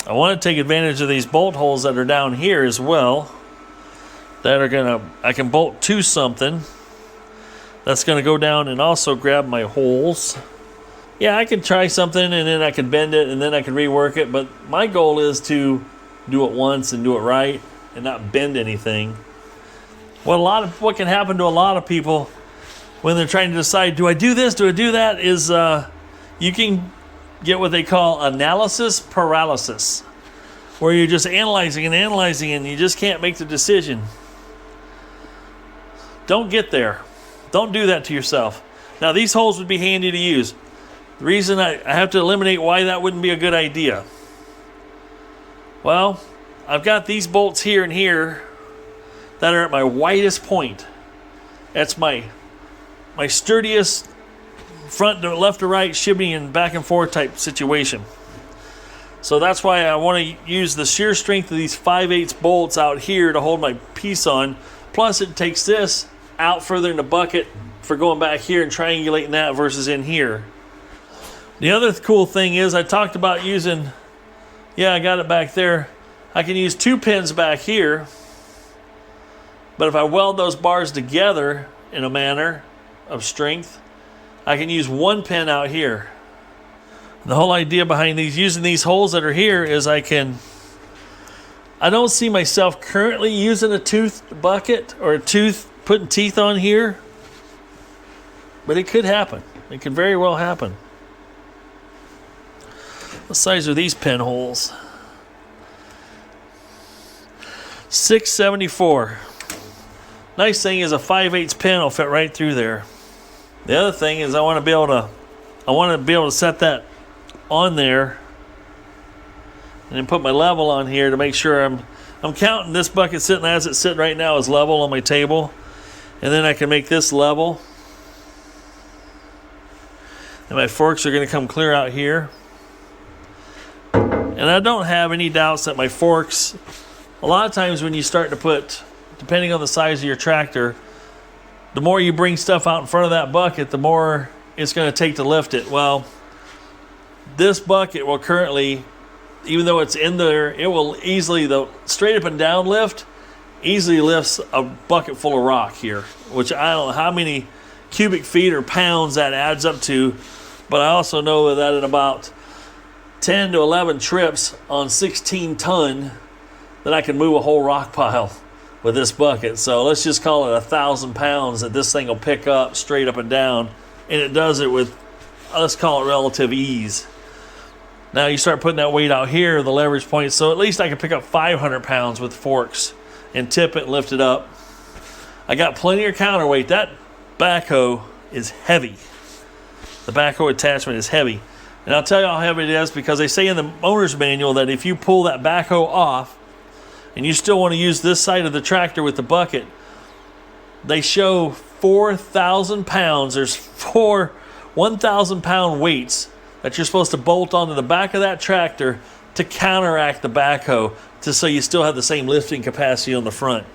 I want to take advantage of these bolt holes that are down here as well. I can bolt to something that's going to go down and also grab my holes. Yeah, I can try something and then I can bend it and then I can rework it, but my goal is to do it once and do it right and not bend anything. What can happen to a lot of people when they're trying to decide, do I do this, do I do that, is you can get what they call analysis paralysis, where you're just analyzing and you just can't make the decision. Don't get there. Don't do that to yourself. Now, these holes would be handy to use. The reason I have to eliminate why that wouldn't be a good idea. Well, I've got these bolts here and here that are at my widest point. That's my sturdiest front to left to right shimmy and back and forth type situation. So that's why I want to use the shear strength of these 5/8 bolts out here to hold my piece on. Plus it takes this out further in the bucket for going back here and triangulating that versus in here. The other cool thing is I talked about using, I got it back there. I can use 2 pins back here, but if I weld those bars together in a manner of strength, I can use 1 pin out here. The whole idea behind using these holes that are here is I don't see myself currently using a toothed bucket or a tooth putting teeth on here, but it could happen. It could very well happen. What size are these pinholes? 674. Nice thing is a 5/8 pin will fit right through there. The other thing is I want to be able to set that on there and then put my level on here to make sure I'm counting this bucket sitting as it's sitting right now is level on my table, and then I can make this level, and my forks are going to come clear out here. And I don't have any doubts that my forks, a lot of times when you start to put, depending on the size of your tractor, the more you bring stuff out in front of that bucket, the more it's going to take to lift it. Well, this bucket will currently, even though it's in there, it will easily, the straight up and down lift, easily lifts a bucket full of rock here, which I don't know how many cubic feet or pounds that adds up to, but I also know that in about 10 to 11 trips on 16 ton that I can move a whole rock pile with this bucket. So let's just call it 1,000 pounds that this thing will pick up straight up and down, and it does it with, let's call it relative ease. Now you start putting that weight out here, the leverage point, so at least I can pick up 500 pounds with forks and tip it and lift it up. I got plenty of counterweight. That Back Hoe is heavy. The Back Hoe attachment is heavy. And I'll tell you how heavy it is because they say in the owner's manual that if you pull that Back Hoe off and you still want to use this side of the tractor with the bucket, they show 4,000 pounds. There's 4 1,000 pound weights that you're supposed to bolt onto the back of that tractor to counteract the Back Hoe, just so you still have the same lifting capacity on the front.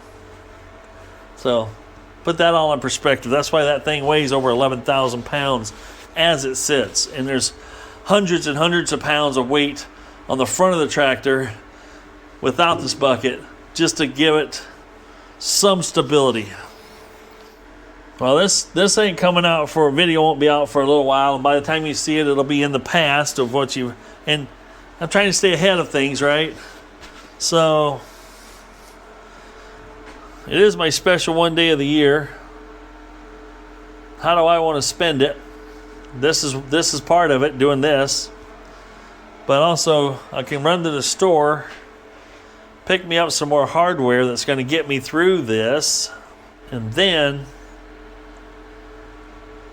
So put that all in perspective. That's why that thing weighs over 11,000 pounds as it sits. And there's hundreds and hundreds of pounds of weight on the front of the tractor without this bucket, just to give it some stability. Well, this ain't coming out for a video, won't be out for a little while, and by the time you see it, it'll be in the past of what you, and I'm trying to stay ahead of things, right? So it is my special one day of the year. How do I want to spend it? This is part of it, doing this. But also, I can run to the store, pick me up some more hardware that's going to get me through this, and then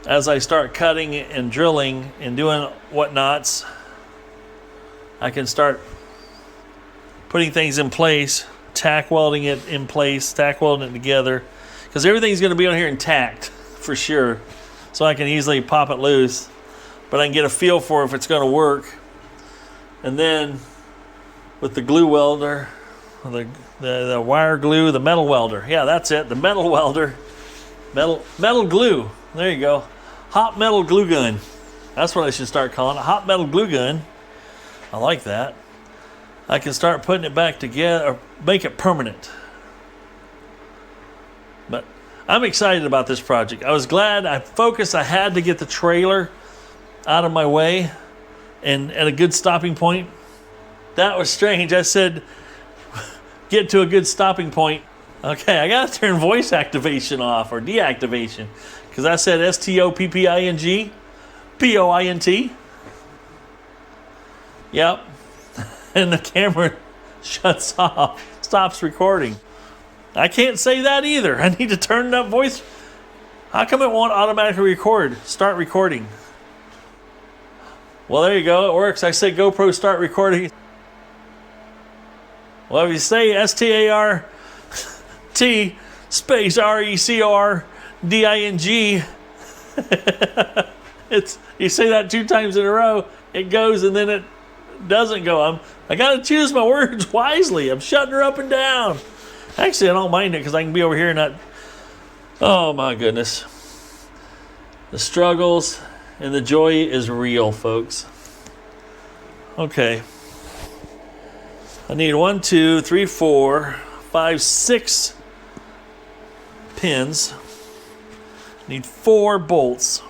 as I start cutting and drilling and doing whatnots, I can start putting things in place, tack welding it in place, tack welding it together, because everything's going to be on here intact for sure. So I can easily pop it loose, but I can get a feel for if it's going to work. And then with the glue welder, the wire glue, the metal welder. Yeah, that's it, the metal welder. Metal glue. There you go. Hot metal glue gun. That's what I should start calling it. Hot metal glue gun. I like that. I can start putting it back together, or make it permanent. But I'm excited about this project. I was glad I focused. I had to get the trailer out of my way and at a good stopping point. That was strange. I said, get to a good stopping point. Okay, I got to turn voice activation off or deactivation because I said STOPPING POINT. Yep. And the camera shuts off, stops recording. I can't say that either. I need to turn that voice. How come it won't automatically record? Start recording. Well, there you go. It works. I say GoPro start recording. Well, if you say START space RECORDING, you say that 2 times in a row, it goes, and then it doesn't go. I got to choose my words wisely. I'm shutting her up and down. Actually, I don't mind it because I can be over here and not. Oh my goodness. The struggles and the joy is real, folks. Okay. I need 1, 2, 3, 4, 5, 6 pins. I need 4 bolts.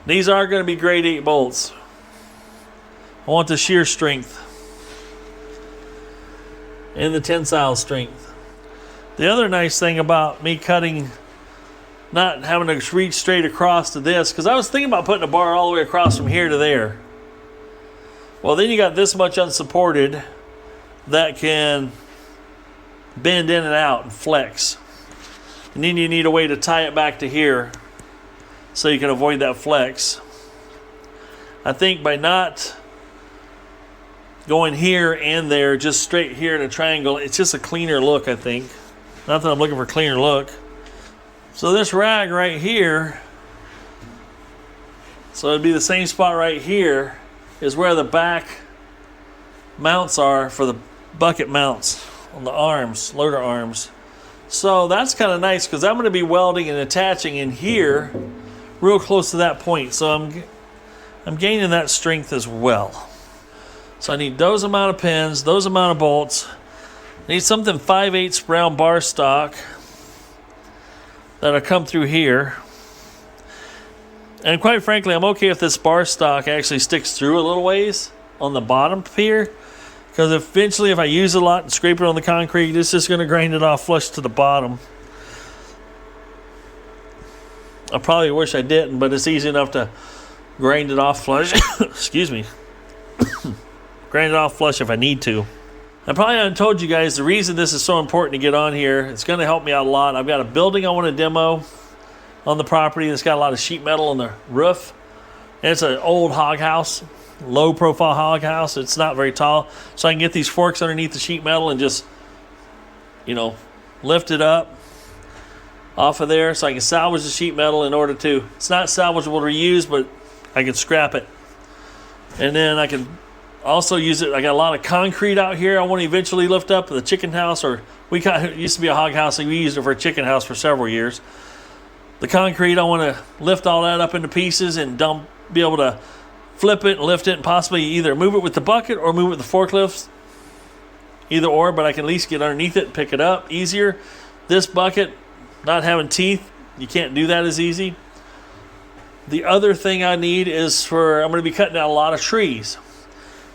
These are going to be grade 8 bolts. I want the shear strength and the tensile strength. The other nice thing about me cutting, not having to reach straight across to this, because I was thinking about putting a bar all the way across from here to there. Well, then you got this much unsupported that can bend in and out and flex. And then you need a way to tie it back to here so you can avoid that flex. I think by not going here and there, just straight here in a triangle, it's just a cleaner look, I think. Not that I'm looking for a cleaner look. So this rag right here, so it'd be the same spot right here, is where the back mounts are for the bucket mounts on the arms, loader arms. So that's kind of nice because I'm going to be welding and attaching in here real close to that point. So I'm gaining that strength as well. So I need those amount of pins, those amount of bolts. I need something 5/8 round bar stock that'll come through here. And quite frankly, I'm okay if this bar stock actually sticks through a little ways on the bottom here. Because eventually if I use it a lot and scrape it on the concrete, it's just going to grind it off flush to the bottom. I probably wish I didn't, but it's easy enough to grind it off flush. Excuse me. Grind it off flush if I need to. I probably haven't told you guys the reason this is so important to get on here. It's going to help me out a lot. I've got a building I want to demo on the property that's got a lot of sheet metal on the roof. And it's an old hog house, low profile hog house. It's not very tall. So I can get these forks underneath the sheet metal and just, lift it up off of there so I can salvage the sheet metal in order to, it's not salvageable to reuse, but I can scrap it. And then I can also use it. I got a lot of concrete out here I want to eventually lift up the chicken house, or it used to be a hog house, and we used it for a chicken house for several years. The concrete, I want to lift all that up into pieces and be able to flip it and lift it and possibly either move it with the bucket or move it with the forklifts. Either or, but I can at least get underneath it and pick it up easier. This bucket, not having teeth, you can't do that as easy. The other thing I need is I'm going to be cutting out a lot of trees.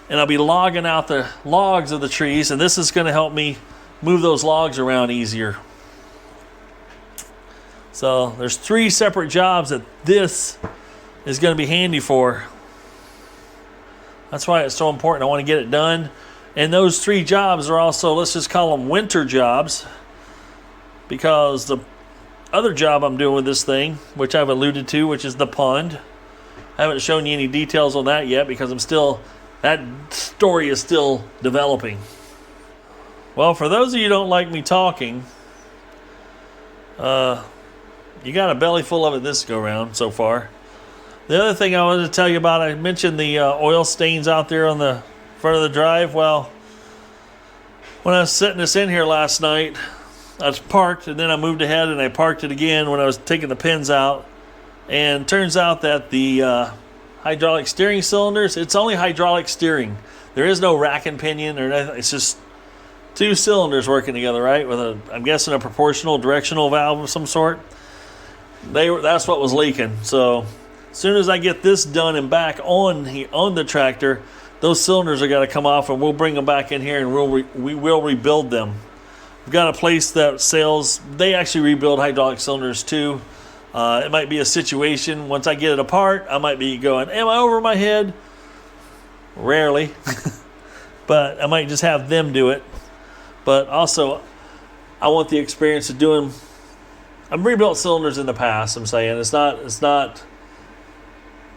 And I'll be logging out the logs of the trees, and this is going to help me move those logs around easier. So there's 3 separate jobs that this is going to be handy for. That's why it's so important. I want to get it done. And those 3 jobs are also, let's just call them winter jobs, because the other job I'm doing with this thing, which I've alluded to, which is the pond, I haven't shown you any details on that yet because that story is still developing. Well, for those of you who don't like me talking, you got a belly full of it this go round so far. The other thing I wanted to tell you about, I mentioned the oil stains out there on the front of the drive. Well, when I was setting this in here last night, I was parked, and then I moved ahead and I parked it again when I was taking the pins out. And turns out that the hydraulic steering cylinders, it's only hydraulic steering. There is no rack and pinion or anything. It's just 2 cylinders working together, right? With I'm guessing a proportional directional valve of some sort. That's what was leaking. So as soon as I get this done and back on the tractor, those cylinders are going to come off, and we'll bring them back in here, and we will rebuild them. We've got a place that sells, they actually rebuild hydraulic cylinders too. It might be a situation, once I get it apart, I might be going, am I over my head? Rarely. But I might just have them do it. But also, I want the experience of doing... I've rebuilt cylinders in the past, I'm saying. It's not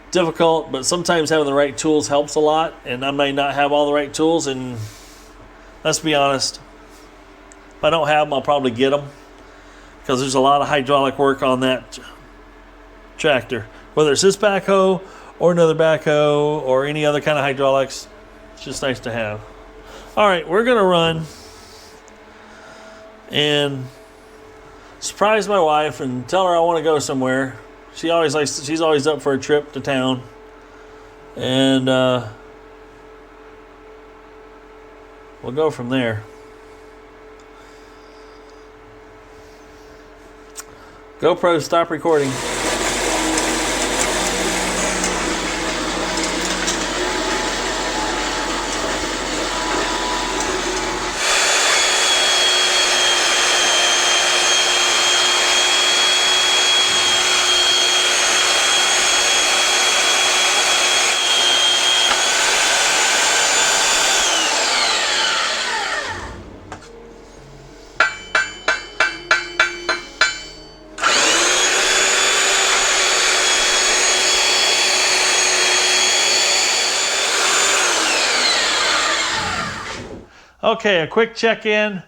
difficult, but sometimes having the right tools helps a lot, and I may not have all the right tools, and let's be honest, if I don't have them, I'll probably get them, because there's a lot of hydraulic work on that tractor. Whether it's this Back Hoe, or another Back Hoe, or any other kind of hydraulics, it's just nice to have. Alright, we're going to run and surprise my wife and tell her I want to go somewhere. She's always up for a trip to town. And we'll go from there. GoPro, stop recording. Okay, a quick check-in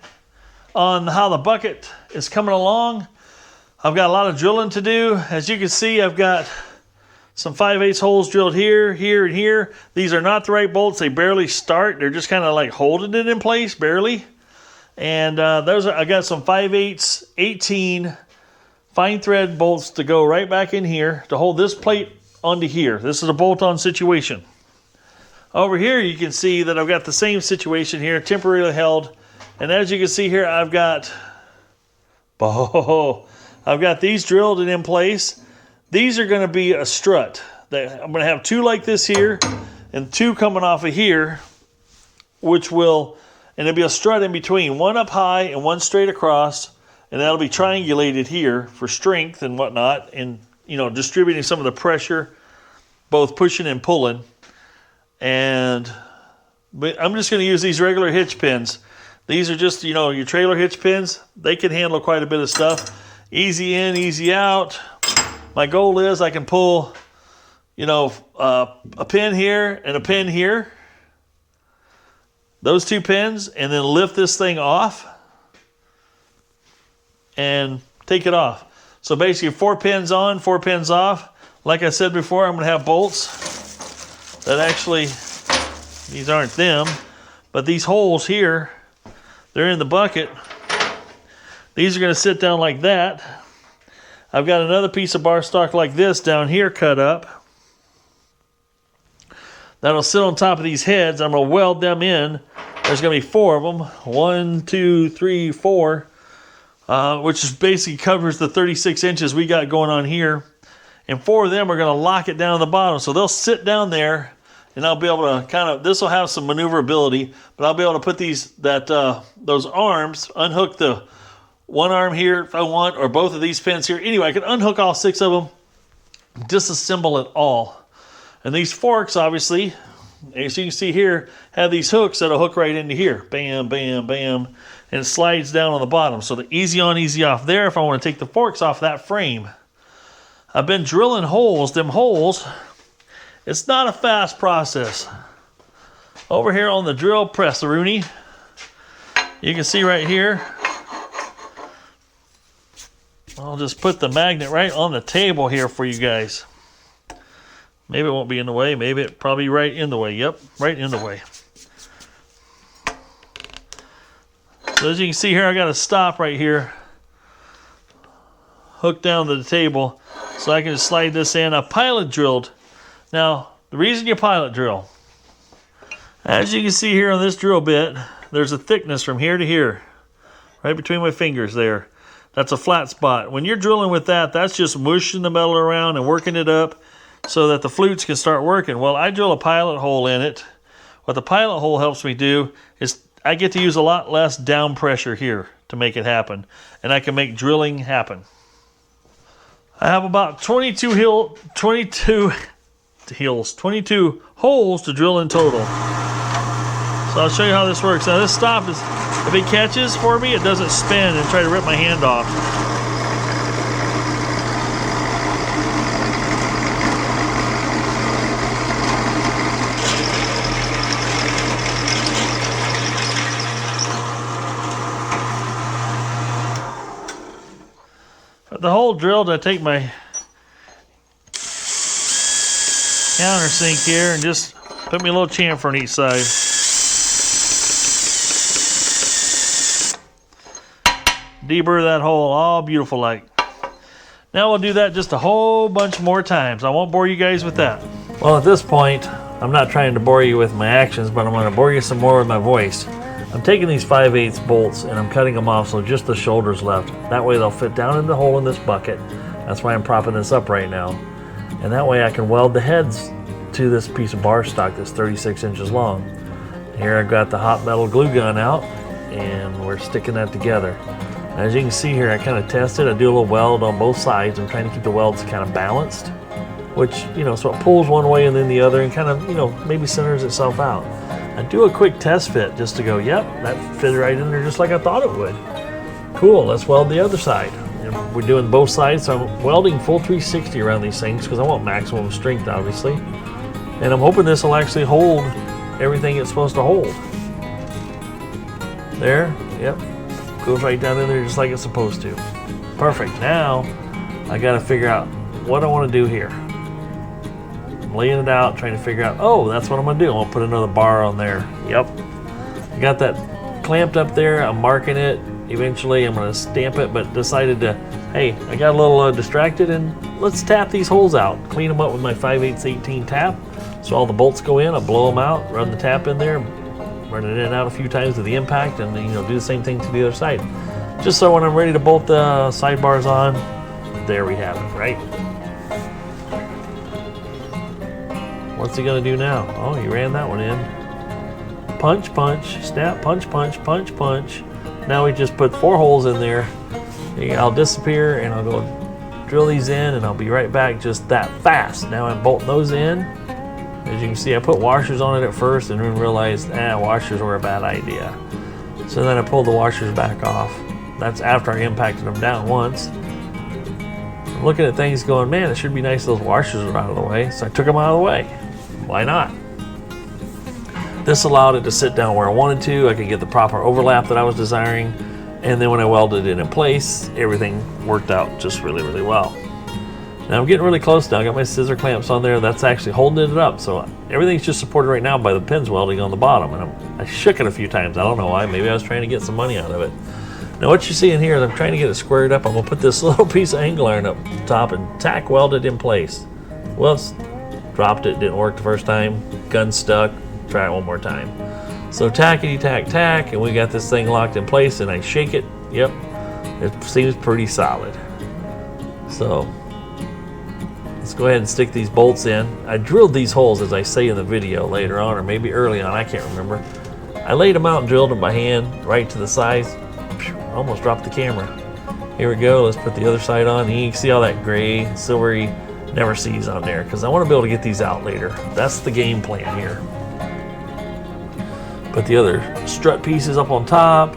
on how the bucket is coming along. I've got a lot of drilling to do. As you can see, I've got some 5/8 holes drilled here, here, and here. These are not the right bolts. They barely start. They're just kind of like holding it in place, barely. And I got some 5/8 18 fine thread bolts to go right back in here to hold this plate onto here. This is a bolt-on situation. Over here, you can see that I've got the same situation here, temporarily held. And as you can see here, I've got these drilled and in place. These are going to be a strut. I'm going to have two like this here and two coming off of here, and there'll be a strut in between, one up high and one straight across, and that'll be triangulated here for strength and whatnot, and distributing some of the pressure, both pushing and pulling. But I'm just going to use these regular hitch pins. These are just, your trailer hitch pins. They can handle quite a bit of stuff. Easy in, easy out. My goal is I can pull, a pin here and a pin here. Those two pins, and then lift this thing off and take it off. So basically 4 pins on, 4 pins off. Like I said before, I'm going to have bolts that actually, these aren't them, but these holes here, they're in the bucket. These are going to sit down like that. I've got another piece of bar stock like this down here cut up. That'll sit on top of these heads. I'm going to weld them in. There's going to be 4 of them. 1, 2, 3, 4. Which is basically covers the 36 inches we got going on here. And 4 of them are going to lock it down at the bottom. So they'll sit down there, and I'll be able to this will have some maneuverability, but I'll be able to put those arms, unhook the one arm here if I want, or both of these pins here. Anyway, I can unhook all 6 of them, disassemble it all. And these forks, obviously, as you can see here, have these hooks that'll hook right into here. Bam, bam, bam. And it slides down on the bottom. So the easy on, easy off there if I want to take the forks off that frame. I've been drilling holes. Them holes, it's not a fast process. Over here on the drill press, Rooney, you can see right here, I'll just put the magnet right on the table here for you guys. Maybe it won't be in the way. Maybe it probably right in the way. Yep, right in the way. So as you can see here, I got a stop right here, hooked down to the table, so I can just slide this in. I pilot drilled. Now, the reason you pilot drill, as you can see here on this drill bit, there's a thickness from here to here, right between my fingers there. That's a flat spot. When you're drilling with that, that's just mushing the metal around and working it up so that the flutes can start working. Well, I drill a pilot hole in it. What the pilot hole helps me do is I get to use a lot less down pressure here to make it happen, and I can make drilling happen. I have about 22 holes to drill in total. So I'll show you how this works. Now this stop is, if it catches for me, it doesn't spin and try to rip my hand off. The hole drilled, I take my countersink here and just put me a little chamfer on each side. Deburr that hole all beautiful like. Now we'll do that just a whole bunch more times. I won't bore you guys with that. Well, at this point, I'm not trying to bore you with my actions, but I'm going to bore you some more with my voice. I'm taking these 5/8 bolts and I'm cutting them off so just the shoulders left. That way they'll fit down in the hole in this bucket. That's why I'm propping this up right now. And that way I can weld the heads to this piece of bar stock that's 36 inches long. Here I've got the hot metal glue gun out and we're sticking that together. As you can see here, I kind of tested. I do a little weld on both sides. I'm trying to keep the welds kind of balanced, which, you know, so it pulls one way and then the other and kind of, you know, maybe centers itself out. I do a quick test fit just to go, yep, that fit right in there just like I thought it would. Cool, let's weld the other side. And we're doing both sides, so I'm welding full 360 around these things because I want maximum strength, obviously. And I'm hoping this will actually hold everything it's supposed to hold. There, yep, goes right down in there just like it's supposed to. Perfect, now I gotta figure out what I wanna do here. I'm laying it out, trying to figure out, oh, that's what I'm gonna do. I'm gonna put another bar on there. Yep. I got that clamped up there. I'm marking it. Eventually I'm gonna stamp it, but decided to, hey, I got a little distracted and let's tap these holes out. Clean them up with my 5/8 18 tap. So all the bolts go in, I blow them out, run the tap in there, run it in and out a few times with the impact, and then, you know, do the same thing to the other side. Just so when I'm ready to bolt the sidebars on, there we have it, right? What's he gonna do now? Oh, he ran that one in. Punch, punch, snap, punch, punch, punch, punch. Now we just put 4 holes in there. I'll disappear and I'll go drill these in and I'll be right back just that fast. Now I'm bolting those in. As you can see, I put washers on it at first and then realized, washers were a bad idea. So then I pulled the washers back off. That's after I impacted them down once. I'm looking at things going, man, it should be nice those washers are out of the way. So I took them out of the way. Why not? This allowed it to sit down where I wanted to. I could get the proper overlap that I was desiring. And then when I welded it in place, everything worked out just really, really well. Now I'm getting really close now. I got my scissor clamps on there. That's actually holding it up. So everything's just supported right now by the pins welding on the bottom. And I shook it a few times. I don't know why. Maybe I was trying to get some money out of it. Now what you're seeing here is I'm trying to get it squared up. I'm gonna put this little piece of angle iron up top and tack weld it in place. Whoops, dropped it, didn't work the first time. Gun stuck, try it one more time. So tackety tack tack, and we got this thing locked in place and I shake it, yep, it seems pretty solid. So let's go ahead and stick these bolts in. I drilled these holes, as I say in the video later on, or maybe early on, I can't remember. I laid them out and drilled them by hand, right to the size. Almost dropped the camera. Here we go, let's put the other side on. And you can see all that gray, silvery, never sees on there, because I want to be able to get these out later. That's the game plan here. Put the other strut pieces up on top,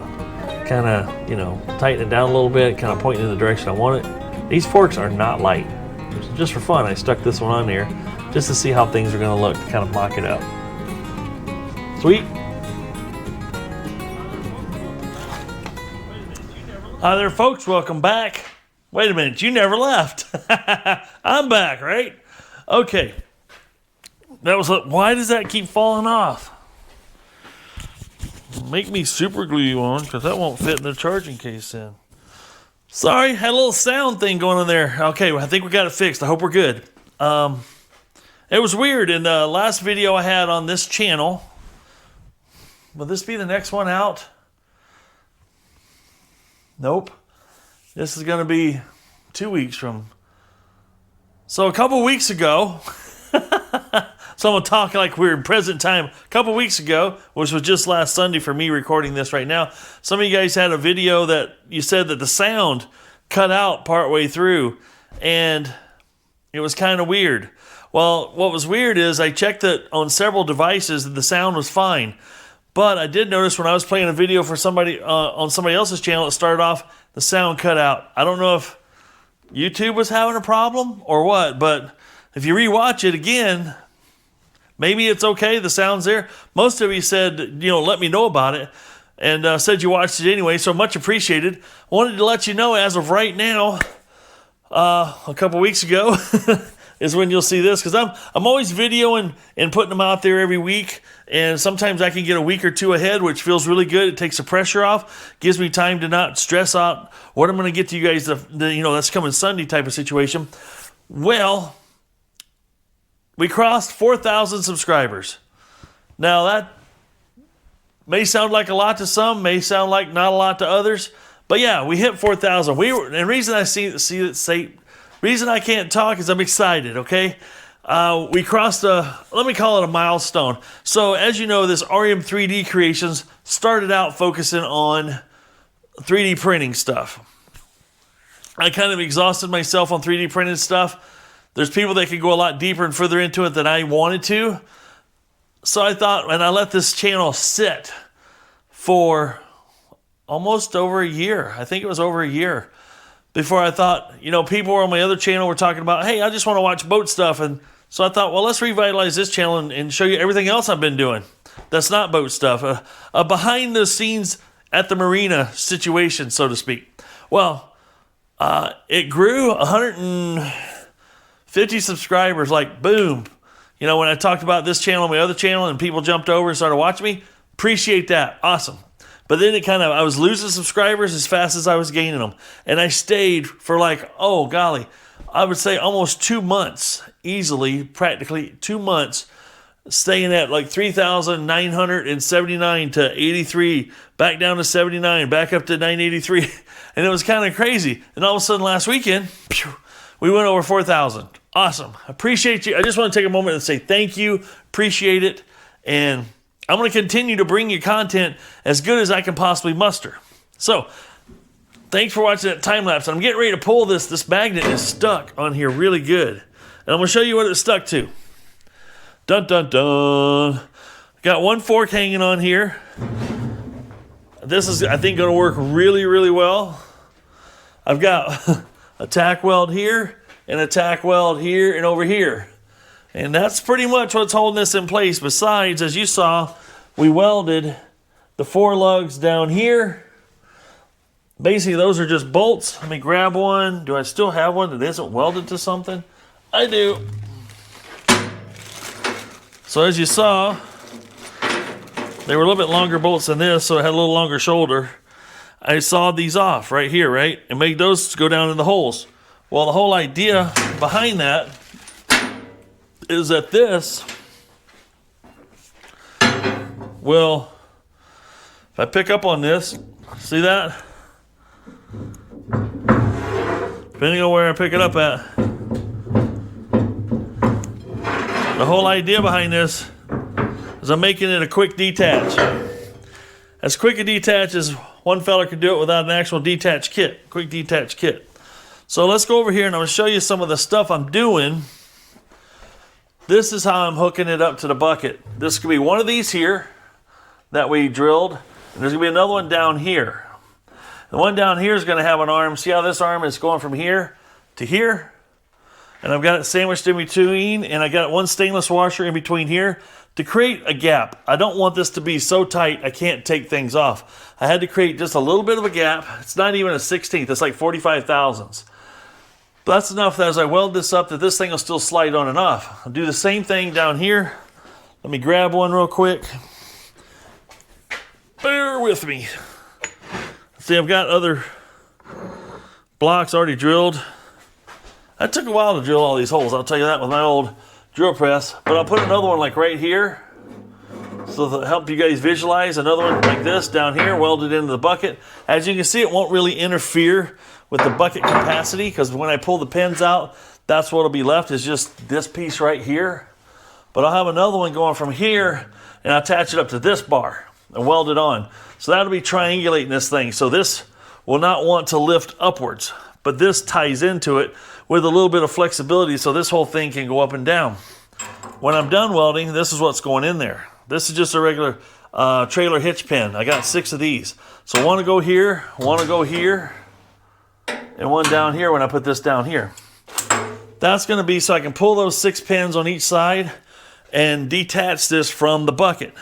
kind of, you know, tighten it down a little bit, kind of pointing in the direction I want it. These forks are not light. Just for fun, I stuck this one on there just to see how things are going to look, to kind of mock it up. Sweet. Hi there, folks. Welcome back. Wait a minute, you never left. I'm back, right? Okay. That was why does that keep falling off? Make me super glue you on, because that won't fit in the charging case in. Sorry, had a little sound thing going on there. Okay, well, I think we got it fixed. I hope we're good. It was weird. In the last video I had on this channel, will this be the next one out? Nope. This is going to be 2 weeks from. So a couple weeks ago, so I'm going to talk like we're in present time. A couple weeks ago, which was just last Sunday for me recording this right now, some of you guys had a video that you said that the sound cut out partway through. and it was kind of weird. Well, what was weird is I checked it on several devices and the sound was fine. But I did notice when I was playing a video for somebody on somebody else's channel, it started off, the sound cut out. I don't know if YouTube was having a problem or what, but if you rewatch it again, maybe it's okay, the sound's there. Most of you said, let me know about it, and said you watched it anyway, so much appreciated. I wanted to let you know, as of right now, a couple weeks ago, is when you'll see this, because I'm always videoing and putting them out there every week, and sometimes I can get a week or two ahead, which feels really good. It takes the pressure off, gives me time to not stress out what I'm going to get to you guys, that's coming Sunday type of situation. Well, we crossed 4,000 subscribers. Now that may sound like a lot to some, may sound like not a lot to others, but yeah, we hit 4,000. And reason I reason I can't talk is I'm excited, okay? We crossed let me call it a milestone. So as you know, this RMD Creations started out focusing on 3D printing stuff. I kind of exhausted myself on 3D printed stuff. There's people that could go a lot deeper and further into it than I wanted to. So I thought, and I let this channel sit for almost over a year. I think it was over a year before I thought, people on my other channel were talking about, hey, I just want to watch boat stuff. And so I thought, well, let's revitalize this channel and show you everything else I've been doing that's not boat stuff. A behind the scenes at the marina situation, so to speak. Well, it grew 150 subscribers, like boom. When I talked about this channel and my other channel and people jumped over and started watching me, appreciate that. Awesome. But then I was losing subscribers as fast as I was gaining them. And I stayed for I would say almost 2 months, easily, practically 2 months, staying at 3,979 to 83, back down to 79, back up to 983. And it was kind of crazy. And all of a sudden last weekend, we went over 4,000. Awesome. Appreciate you. I just want to take a moment and say thank you. Appreciate it. And I'm going to continue to bring you content as good as I can possibly muster. So, thanks for watching that time lapse. I'm getting ready to pull this. This magnet is stuck on here really good. And I'm going to show you what it's stuck to. Dun, dun, dun. Got one fork hanging on here. This is, I think, going to work really, really well. I've got a tack weld here and a tack weld here and over here. And that's pretty much what's holding this in place. Besides, as you saw, we welded the 4 lugs down here. Basically, those are just bolts. Let me grab one. Do I still have one that isn't welded to something? I do. So as you saw, they were a little bit longer bolts than this, so it had a little longer shoulder. I sawed these off right here, right? And made those go down in the holes. Well, the whole idea behind that is that this will, if I pick up on this, see that? Depending on where I pick it up at. The whole idea behind this is I'm making it a quick detach. As quick a detach as one fella can do it without an actual detach kit, quick detach kit. So let's go over here and I'm going to show you some of the stuff I'm doing. This is how I'm hooking it up to the bucket. This could be one of these here that we drilled. And there's going to be another one down here. The one down here is going to have an arm. See how this arm is going from here to here? And I've got it sandwiched in between. And I got one stainless washer in between here to create a gap. I don't want this to be so tight I can't take things off. I had to create just a little bit of a gap. It's not even a 16th. It's like 45 thousandths. But that's enough that as I weld this up that this thing will still slide on and off. I'll do the same thing down here. Let me grab one real quick. Bear with me. See, I've got other blocks already drilled. That took a while to drill all these holes, I'll tell you that, with my old drill press. But I'll put another one like right here, so to help you guys visualize. Another one like this down here, welded into the bucket. As you can see, it won't really interfere with the bucket capacity, because when I pull the pins out, that's what'll be left, is just this piece right here. But I'll have another one going from here, and I'll attach it up to this bar and weld it on. So that'll be triangulating this thing. So this will not want to lift upwards, but this ties into it, with a little bit of flexibility so this whole thing can go up and down. When I'm done welding, this is what's going in there. This is just a regular trailer hitch pin. I got 6 of these. So one to go here, one to go here, and one down here when I put this down here. That's going to be so I can pull those 6 pins on each side and detach this from the bucket.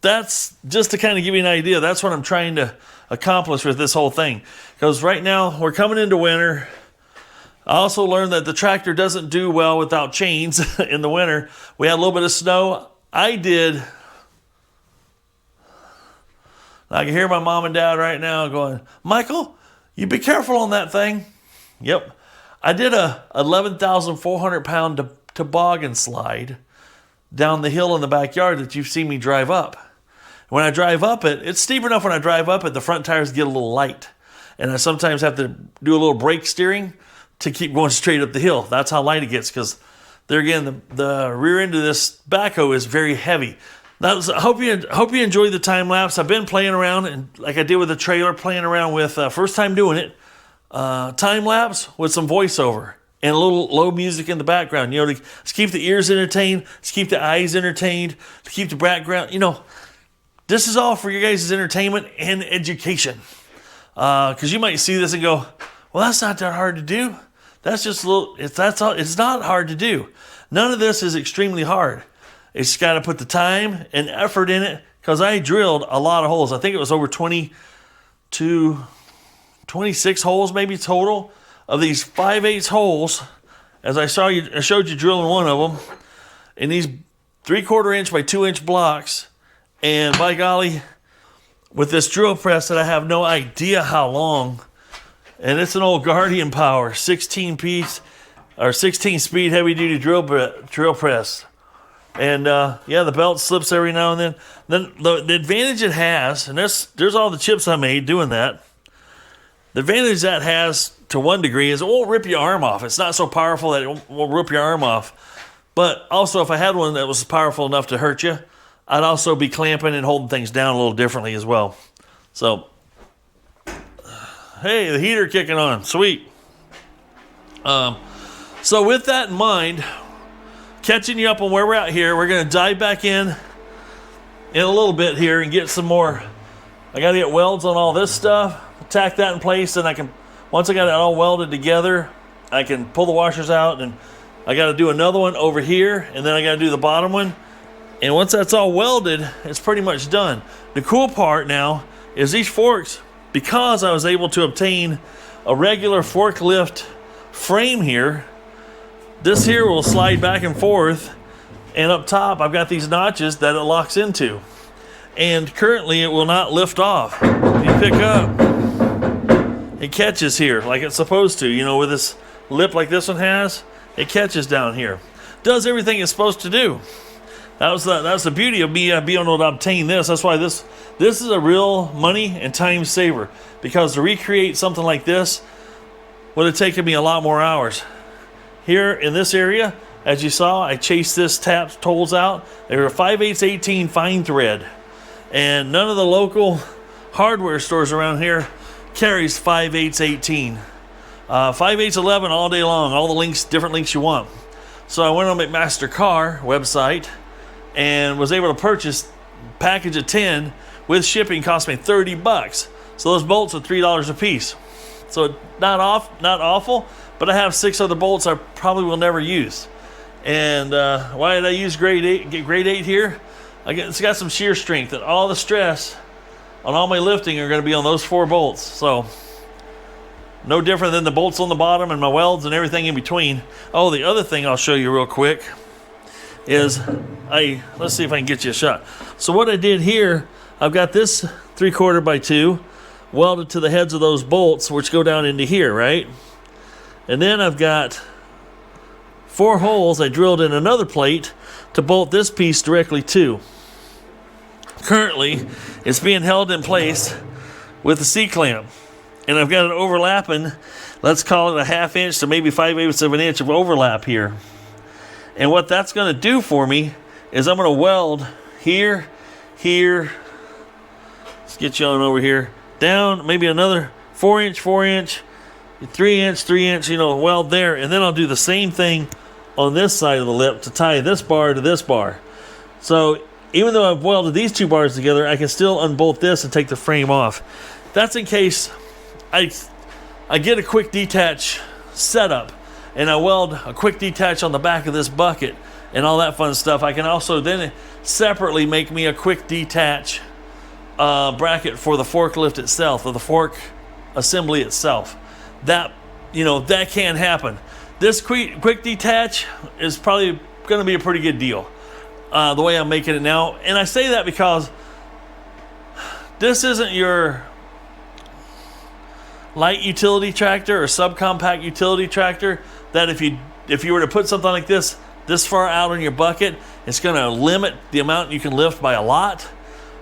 That's just to kind of give you an idea. That's what I'm trying to accomplish with this whole thing. Because right now we're coming into winter. I also learned that the tractor doesn't do well without chains in the winter. We had a little bit of snow. I can hear my mom and dad right now going, Michael, you be careful on that thing. Yep. I did a 11,400 pound toboggan slide down the hill in the backyard that you've seen me drive up. When I drive up it, it's steep enough when I drive up it, the front tires get a little light. And I sometimes have to do a little brake steering to keep going straight up the hill. That's how light it gets, because there again, the rear end of this Back Hoe is very heavy. I hope you enjoyed the time lapse. I've been playing around, and like I did with the trailer, playing around with, first time doing it, time lapse with some voiceover and a little low music in the background, you know, to keep the ears entertained, to keep the eyes entertained, to keep the background, you know. This is all for your guys' entertainment and education. Because you might see this and go, well, that's not that hard to do. That's just a little, it's not hard to do. None of this is extremely hard. It's got to put the time and effort in it, because I drilled a lot of holes. I think it was over 26 holes maybe total of these 5/8 holes. As I showed you drilling one of them in these 3/4 inch by 2 inch blocks. And by golly, with this drill press that I have no idea how long, and it's an old Guardian Power 16 speed heavy duty drill press. And yeah, the belt slips every now and then. Then the advantage it has, and there's all the chips I made doing that. The advantage that has to one degree is it won't rip your arm off. It's not so powerful that it won't rip your arm off. But also, if I had one that was powerful enough to hurt you, I'd also be clamping and holding things down a little differently as well. So, hey, the heater kicking on. Sweet. So with that in mind, catching you up on where we're at here, we're going to dive back in a little bit here and get some more. I got to get welds on all this stuff, tack that in place, and once I got it all welded together, I can pull the washers out, and I got to do another one over here, and then I got to do the bottom one. And once that's all welded, it's pretty much done. The cool part now is these forks, because I was able to obtain a regular forklift frame here, this here will slide back and forth, and up top I've got these notches that it locks into. And currently it will not lift off. You pick up, it catches here like it's supposed to, you know, with this lip like this one has, it catches down here. Does everything it's supposed to do. That's the beauty of me being able to obtain this. That's why this is a real money and time saver, because to recreate something like this would have taken me a lot more hours. Here in this area, as you saw, I chased this tapped holes out. They were 5/8 18 fine thread, and none of the local hardware stores around here carries 5/8 18. 5/8 11 all day long, all the links, different links you want. So I went on McMaster Car website and was able to purchase a package of 10 with shipping. Cost me $30. So those bolts are $3 a piece. So not awful, but I have 6 other bolts I probably will never use. And why did I use grade 8? Get grade 8 here? It's got some shear strength, and all the stress on all my lifting are going to be on those 4 bolts. So no different than the bolts on the bottom and my welds and everything in between. Oh, the other thing I'll show you real quick is let's see if I can get you a shot. So what I did here, I've got this 3/4 by 2 welded to the heads of those bolts, which go down into here, right? And then I've got 4 holes I drilled in another plate to bolt this piece directly to. Currently, it's being held in place with a C-clamp. And I've got an overlapping, let's call it a 1/2 inch to maybe 5/8 of an inch of overlap here. And what that's going to do for me is I'm going to weld here, let's get you on over here, down maybe another 4 inch, 3 inch, you know, weld there, and then I'll do the same thing on this side of the lip to tie this bar to this bar. So even though I've welded these two bars together, I can still unbolt this and take the frame off. That's in case I get a quick detach setup and I weld a quick detach on the back of this bucket and all that fun stuff. I can also then separately make me a quick detach bracket for the forklift itself, or the fork assembly itself. That, you know, that can happen. This quick detach is probably going to be a pretty good deal, the way I'm making it now. And I say that because this isn't your light utility tractor or subcompact utility tractor that if you were to put something like this far out on your bucket, it's going to limit the amount you can lift by a lot.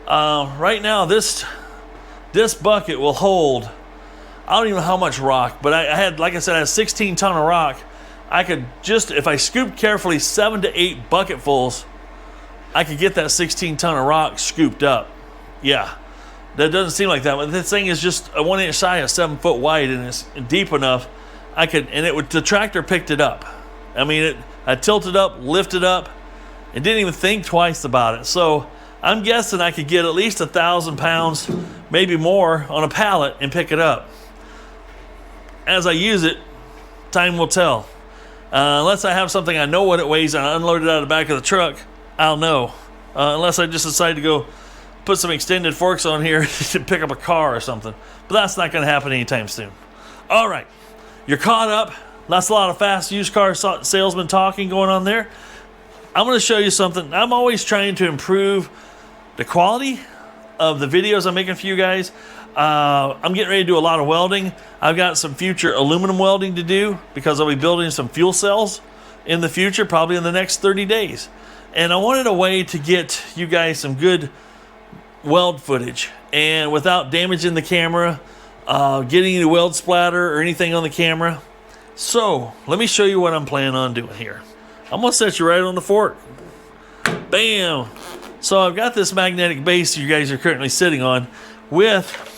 Right now, this bucket will hold, I don't even know how much rock, but I had, like I said, I had 16 ton of rock. I could just, if I scooped carefully 7 to 8 bucketfuls, I could get that 16 ton of rock scooped up. Yeah, that doesn't seem like that, but this thing is just a 1 inch side, 7 foot wide, and it's deep enough. The tractor picked it up. I mean, I tilted up, lifted up, and didn't even think twice about it. So I'm guessing I could get at least 1,000 pounds, maybe more, on a pallet and pick it up. As I use it, time will tell. Unless I have something I know what it weighs and I unload it out of the back of the truck, I'll know. Unless I just decide to go put some extended forks on here to pick up a car or something. But that's not going to happen anytime soon. All right, you're caught up. That's a lot of fast used car salesman talking going on there. I'm going to show you something. I'm always trying to improve the quality of the videos I'm making for you guys. I'm getting ready to do a lot of welding. I've got some future aluminum welding to do because I'll be building some fuel cells in the future, probably in the next 30 days. And I wanted a way to get you guys some good weld footage and without damaging the camera, getting any weld splatter or anything on the camera. So let me show you what I'm planning on doing here. I'm gonna set you right on the fork. Bam! So I've got this magnetic base you guys are currently sitting on with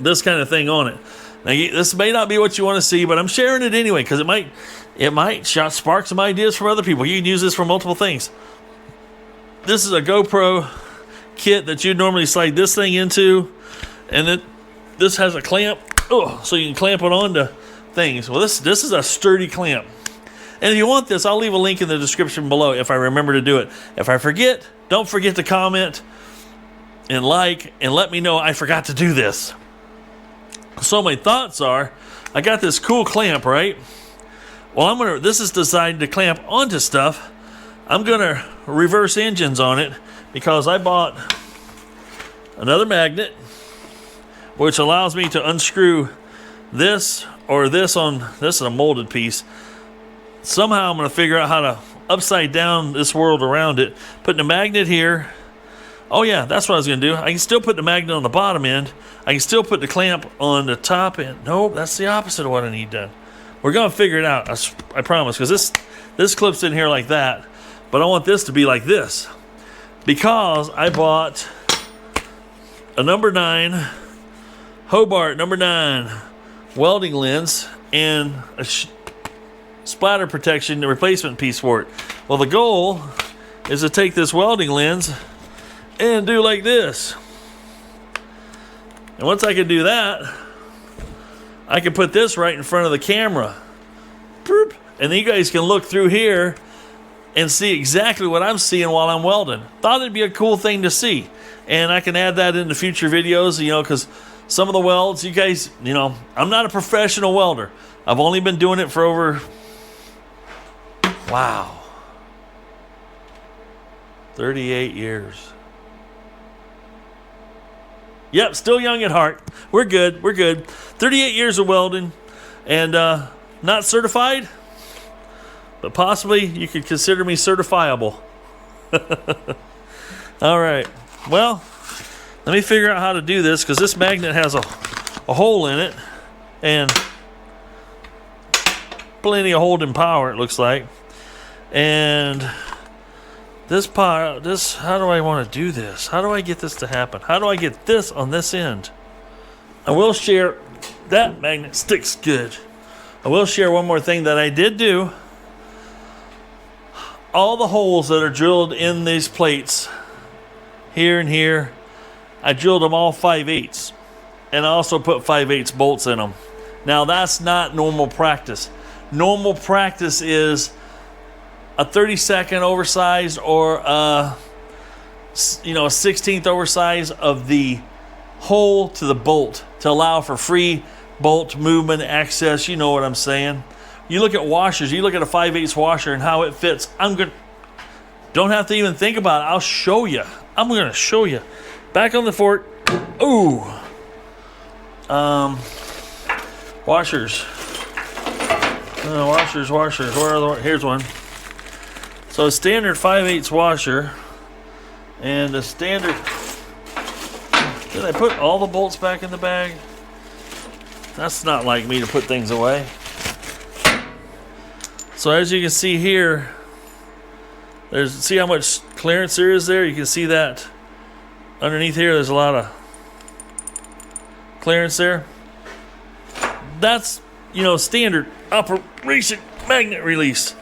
this kind of thing on it. Now, this may not be what you want to see, but I'm sharing it anyway because it might spark some ideas from other people. You can use this for multiple things. This is a GoPro kit that you normally slide this thing into, and this has a clamp, so you can clamp it onto things. Well, this is a sturdy clamp. And if you want this, I'll leave a link in the description below if I remember to do it. If I forget, don't forget to comment and like and let me know I forgot to do this. So my thoughts are, I got this cool clamp, right? Well, this is designed to clamp onto stuff. I'm gonna reverse engines on it because I bought another magnet which allows me to unscrew this or this on, this is a molded piece. Somehow I'm going to figure out how to upside down this world around it. Putting the magnet here. Oh yeah, that's what I was going to do. I can still put the magnet on the bottom end. I can still put the clamp on the top end. Nope, that's the opposite of what I need done. We're going to figure it out, I promise, because this clips in here like that. But I want this to be like this. Because I bought a number 9, Hobart number 9 welding lens and a splatter protection replacement piece for it. Well, the goal is to take this welding lens and do like this. And once I can do that, I can put this right in front of the camera. Boop. And then you guys can look through here and see exactly what I'm seeing while I'm welding. Thought it'd be a cool thing to see. And I can add that into future videos, you know, because some of the welds, you guys, you know, I'm not a professional welder. I've only been doing it for over, wow, 38 years. Yep, still young at heart. We're good, we're good. 38 years of welding and not certified, but possibly you could consider me certifiable. All right, well, let me figure out how to do this because this magnet has a hole in it and plenty of holding power, it looks like. And this part, how do I want to do this? How do I get this to happen? How do I get this on this end? I will share that magnet sticks good. I will share one more thing that I did do. All the holes that are drilled in these plates, here and here, I drilled them all 5/8, and I also put 5/8 bolts in them. Now that's not normal practice. Normal practice is a 32nd oversize or a 16th oversize of the hole to the bolt to allow for free bolt movement, access. You know what I'm saying. You look at washers, you look at a 5/8 washer and how it fits. Don't have to even think about it. I'll show you. I'm going to show you. Back on the fort. Ooh. Washers. Washers. Where are the? Here's one. So a standard 5/8 washer, and a standard. Did I put all the bolts back in the bag? That's not like me to put things away. So as you can see here, see how much clearance there is there? You can see that underneath here there's a lot of clearance there. That's, standard operation magnet release.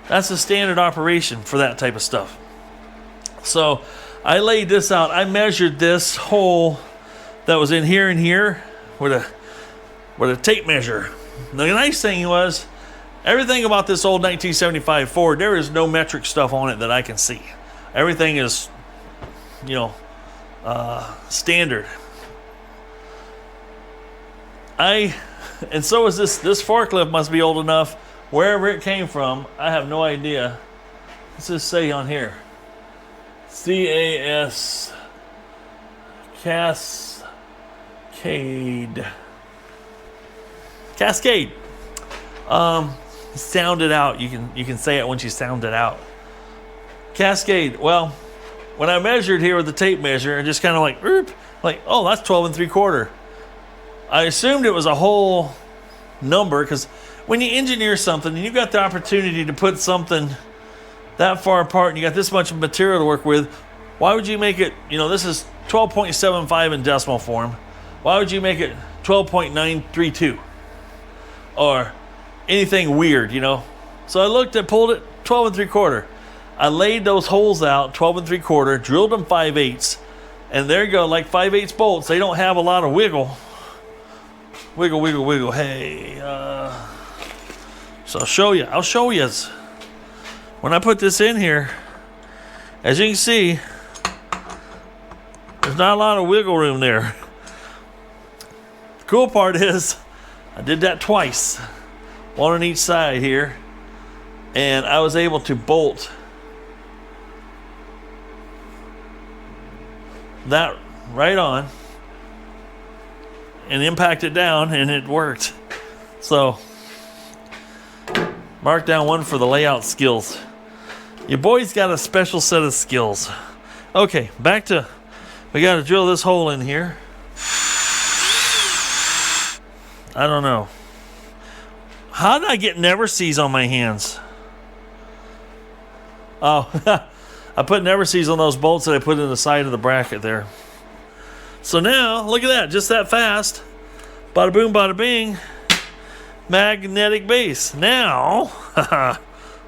That's a standard operation for that type of stuff. So I laid this out. I measured this hole that was in here and here with a tape measure. The nice thing was, everything about this old 1975 Ford, there is no metric stuff on it that I can see. Everything is, standard. And so is this forklift must be old enough. Wherever it came from, I have no idea. What's this say on here? CAS Cascade. Sound it out. You can say it once you sound it out. Cascade. Well, when I measured here with the tape measure, and just kind of oh, that's 12 3/4. I assumed it was a whole number, because when you engineer something and you've got the opportunity to put something that far apart and you got this much material to work with, why would you make it, this is 12.75 in decimal form. Why would you make it 12.932 or anything weird, So I pulled it 12 3/4. I laid those holes out 12 3/4, drilled them 5/8, and there you go, like 5/8 bolts. They don't have a lot of wiggle. Wiggle. Hey, so I'll show you. When I put this in here, as you can see, there's not a lot of wiggle room there. The cool part is, I did that twice, one on each side here, and I was able to bolt that right on and impact it down, and it worked. So mark down one for the layout skills. Your boy's got a special set of skills. Okay, we got to drill this hole in here. I don't know. How did I get never sees on my hands? Oh, I put never sees on those bolts that I put in the side of the bracket there. So now, look at that, just that fast. Bada boom, bada bing. Magnetic base. Now,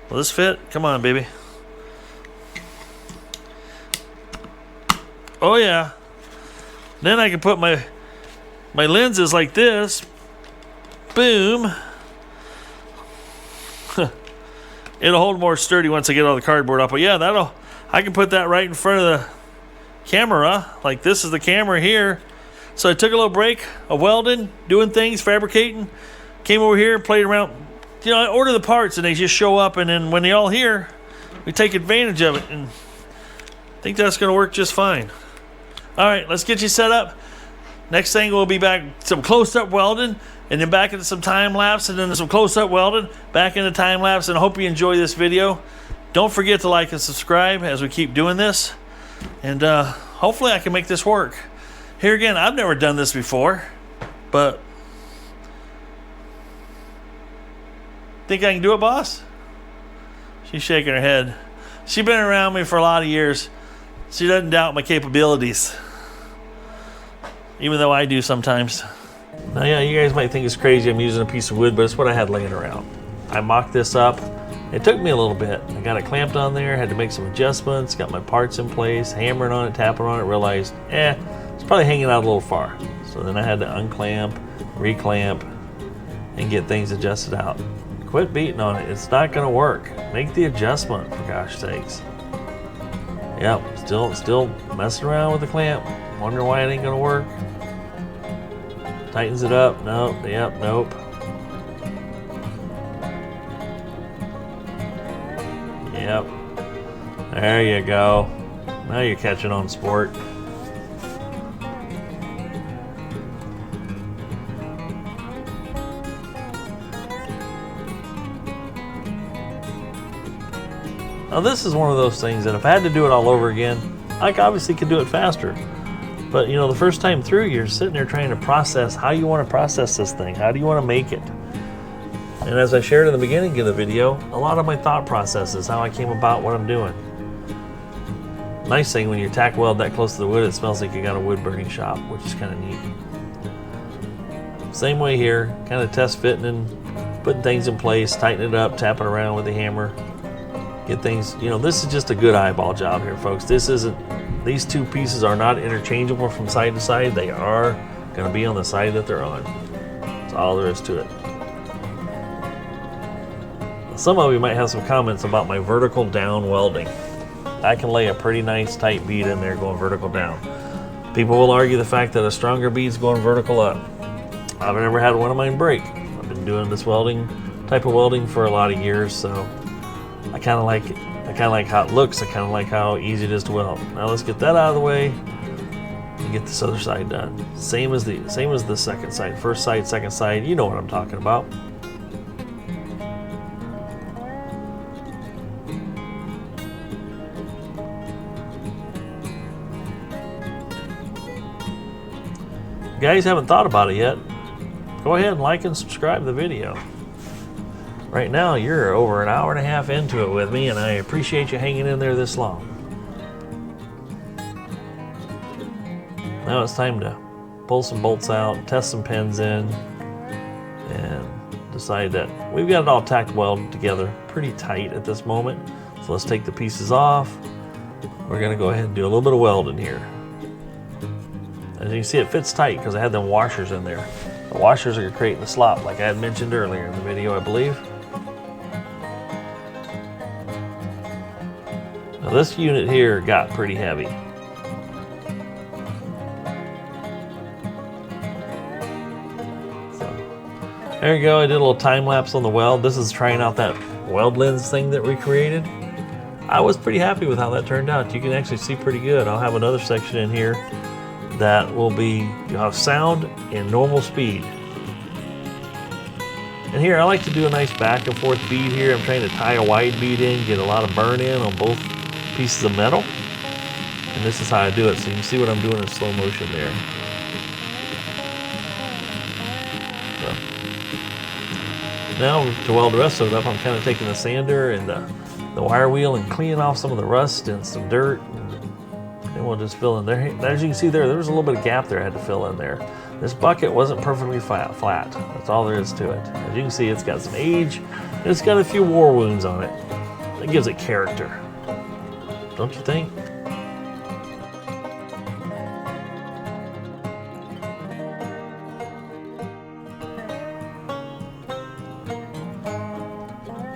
will this fit? Come on, baby. Oh yeah. Then I can put my lenses like this. Boom. It'll hold more sturdy once I get all the cardboard up. But yeah, I can put that right in front of the camera. Like, this is the camera here. So I took a little break of welding, doing things, fabricating. Came over here and played around. I order the parts and they just show up, and then when they all here, we take advantage of it, and I think that's going to work just fine. All right, let's get you set up. Next thing, we'll be back some close-up welding, and then back into some time-lapse, and then some close-up welding, back into time-lapse, and I hope you enjoy this video. Don't forget to like and subscribe as we keep doing this, and hopefully I can make this work. Here again, I've never done this before, but think I can do it, boss? She's shaking her head. She's been around me for a lot of years. She doesn't doubt my capabilities, even though I do sometimes. Now, yeah, you guys might think it's crazy I'm using a piece of wood, but it's what I had laying around. I mocked this up. It took me a little bit. I got it clamped on there, had to make some adjustments, got my parts in place, hammering on it, tapping on it, realized, it's probably hanging out a little far. So then I had to unclamp, reclamp, and get things adjusted out. Quit beating on it. It's not gonna work. Make the adjustment, for gosh sakes. Yep, still messing around with the clamp. Wondering why it ain't gonna work. Tightens it up. Nope. Yep. Nope. Yep. There you go. Now you're catching on, sport. Now this is one of those things that if I had to do it all over again, I obviously could do it faster. But you know, the first time through, you're sitting there trying to process how you want to process this thing. How do you want to make it? And as I shared in the beginning of the video, a lot of my thought processes, how I came about what I'm doing. Nice thing, when you tack weld that close to the wood, it smells like you got a wood burning shop, which is kind of neat. Same way here, kind of test fitting and putting things in place, tightening it up, tapping around with the hammer. Get things, you know, this is just a good eyeball job here, folks. These two pieces are not interchangeable from side to side. They are going to be on the side that they're on. That's all there is to it. Some of you might have some comments about my vertical down welding. I can lay a pretty nice tight bead in there going vertical down. People will argue the fact that a stronger bead's going vertical up. I've never had one of mine break. I've been doing this type of welding for a lot of years, so I kind of like it. I kind of like how it looks. I kind of like how easy it is to weld. Now let's get that out of the way and get this other side done. Same as the second side. First side, second side. You know what I'm talking about. If you guys haven't thought about it yet, go ahead and like and subscribe to the video. Right now, you're over an hour and a half into it with me, and I appreciate you hanging in there this long. Now it's time to pull some bolts out, test some pins in, and decide that we've got it all tacked welded together pretty tight at this moment. So let's take the pieces off. We're gonna go ahead and do a little bit of welding here. As you can see, it fits tight because I had them washers in there. The washers are creating the slop, like I had mentioned earlier in the video, I believe. Now this unit here got pretty heavy. So, there you go, I did a little time lapse on the weld. This is trying out that weld lens thing that we created. I was pretty happy with how that turned out. You can actually see pretty good. I'll have another section in here that will be, you'll have sound and normal speed. And here I like to do a nice back and forth bead here. I'm trying to tie a wide bead in, get a lot of burn in on both pieces of metal. And this is how I do it. So you can see what I'm doing in slow motion there. So, now to weld the rest of it up, I'm kind of taking the sander and the wire wheel and cleaning off some of the rust and some dirt. And we'll just fill in there. As you can see there was a little bit of gap there I had to fill in there. This bucket wasn't perfectly flat. That's all there is to it. As you can see, it's got some age, and it's got a few war wounds on it. That gives it character. Don't you think?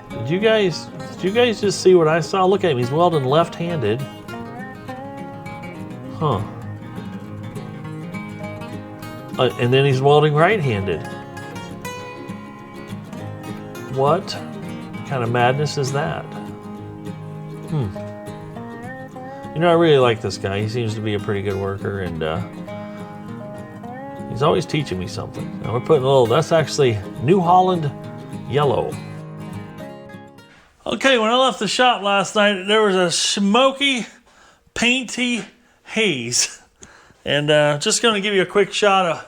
Did you guys just see what I saw? Look at him, he's welding left-handed. Huh. And then he's welding right-handed. What kind of madness is that? You know, I really like this guy. He seems to be a pretty good worker, and he's always teaching me something. Now we're putting a little, that's actually New Holland yellow. Okay, when I left the shop last night, there was a smoky, painty haze. And just going to give you a quick shot of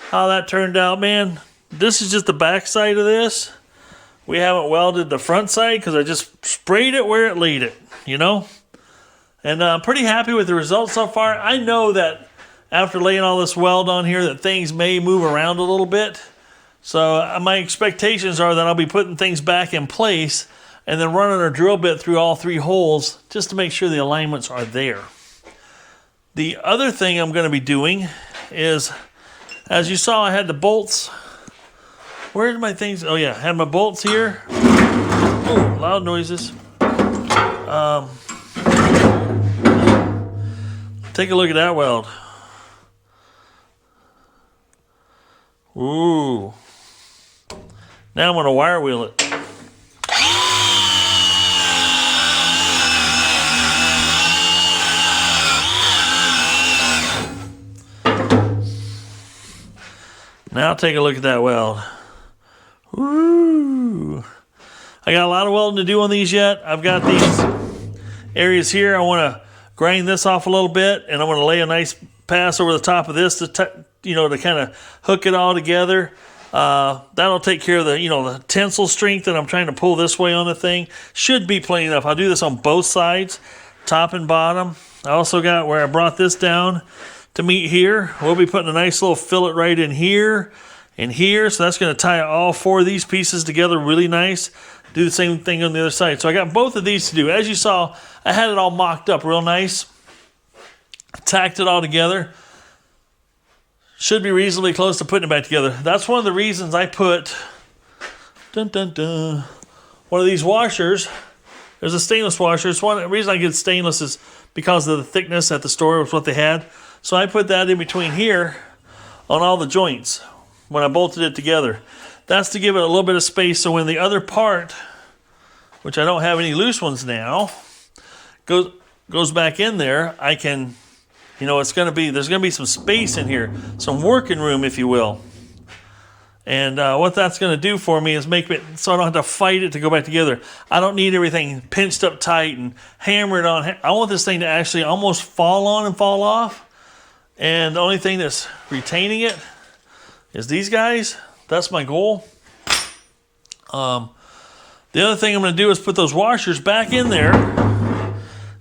how that turned out. Man, this is just the back side of this. We haven't welded the front side because I just sprayed it where it laid it, you know? And I'm pretty happy with the results so far. I know that after laying all this weld on here that things may move around a little bit. So my expectations are that I'll be putting things back in place and then running a drill bit through all 3 holes just to make sure the alignments are there. The other thing I'm going to be doing is, as you saw, I had the bolts. Where's my things? Oh yeah, I had my bolts here. Oh, loud noises. Take a look at that weld. Ooh. Now I'm going to wire wheel it. Now take a look at that weld. Ooh. I got a lot of welding to do on these yet. I've got these areas here. I want to grind this off a little bit, and I'm going to lay a nice pass over the top of this to kind of hook it all together. That'll take care of the, the tensile strength that I'm trying to pull this way on the thing. Should be plenty enough. I'll do this on both sides, top and bottom. I also got where I brought this down to meet here. We'll be putting a nice little fillet right in here and here. So that's going to tie all 4 of these pieces together really nice. Do the same thing on the other side. So I got both of these to do. As you saw, I had it all mocked up real nice. Tacked it all together. Should be reasonably close to putting it back together. That's one of the reasons I put one of these washers. There's a stainless washer. It's one reason I get stainless is because of the thickness at the store was what they had. So I put that in between here on all the joints when I bolted it together. That's to give it a little bit of space so when the other part, which I don't have any loose ones now, goes back in there, I can, there's going to be some space in here, some working room, if you will. And what that's going to do for me is make it so I don't have to fight it to go back together. I don't need everything pinched up tight and hammered on. I want this thing to actually almost fall on and fall off. And the only thing that's retaining it is these guys. That's my goal. The other thing I'm going to do is put those washers back in there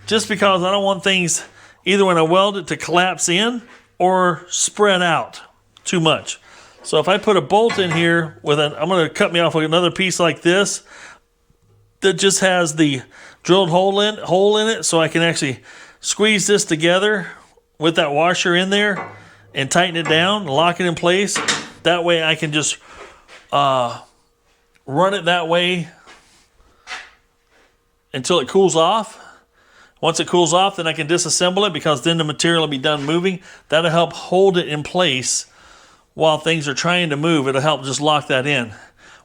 just because I don't want things either when I weld it to collapse in or spread out too much. So if I put a bolt in here I'm going to cut me off with another piece like this that just has the drilled hole in it so I can actually squeeze this together with that washer in there and tighten it down, lock it in place. That way I can just run it that way until it cools off. Once it cools off, then I can disassemble it because then the material will be done moving. That'll help hold it in place while things are trying to move. It'll help just lock that in.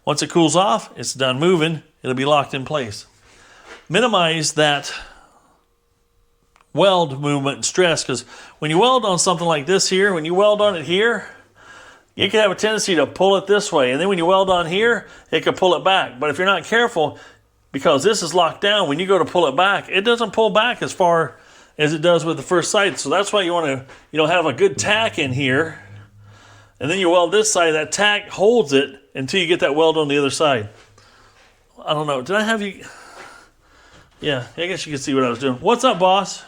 Once it cools off, it's done moving. It'll be locked in place. Minimize that weld movement and stress, because when you weld on something like this here, when you weld on it here, you can have a tendency to pull it this way, and then when you weld on here, it can pull it back. But if you're not careful, because this is locked down, when you go to pull it back, it doesn't pull back as far as it does with the first side. So that's why you want to have a good tack in here, and then you weld this side. That tack holds it until you get that weld on the other side. I don't know. Did I have you? Yeah, I guess you can see what I was doing. What's up, boss?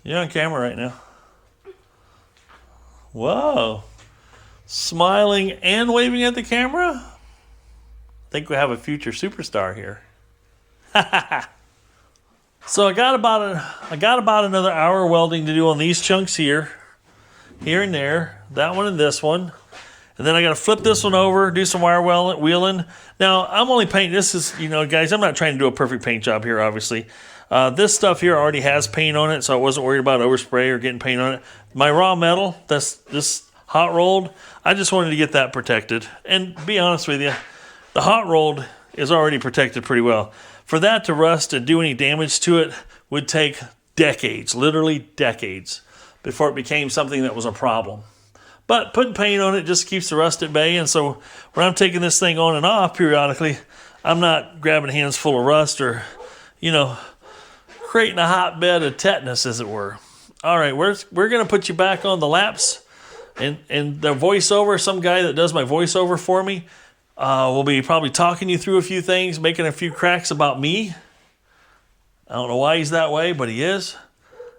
You're on camera right now. Whoa. Smiling and waving at the camera? I think we have a future superstar here. So I got about another hour welding to do on these chunks here and there, that one and this one. And then I got to flip this one over, do some wire wheeling. Now, I'm only painting, this is, guys, I'm not trying to do a perfect paint job here, obviously. This stuff here already has paint on it, so I wasn't worried about overspray or getting paint on it. My raw metal, that's this hot rolled, I just wanted to get that protected. And be honest with you, the hot rolled is already protected pretty well. For that to rust and do any damage to it would take decades, literally decades, before it became something that was a problem. But putting paint on it just keeps the rust at bay, and so when I'm taking this thing on and off periodically, I'm not grabbing hands full of rust or, creating a hotbed of tetanus, as it were. All right, we're going to put you back on the laps, and the voiceover, some guy that does my voiceover for me, will be probably talking you through a few things, making a few cracks about me. I don't know why he's that way, but he is.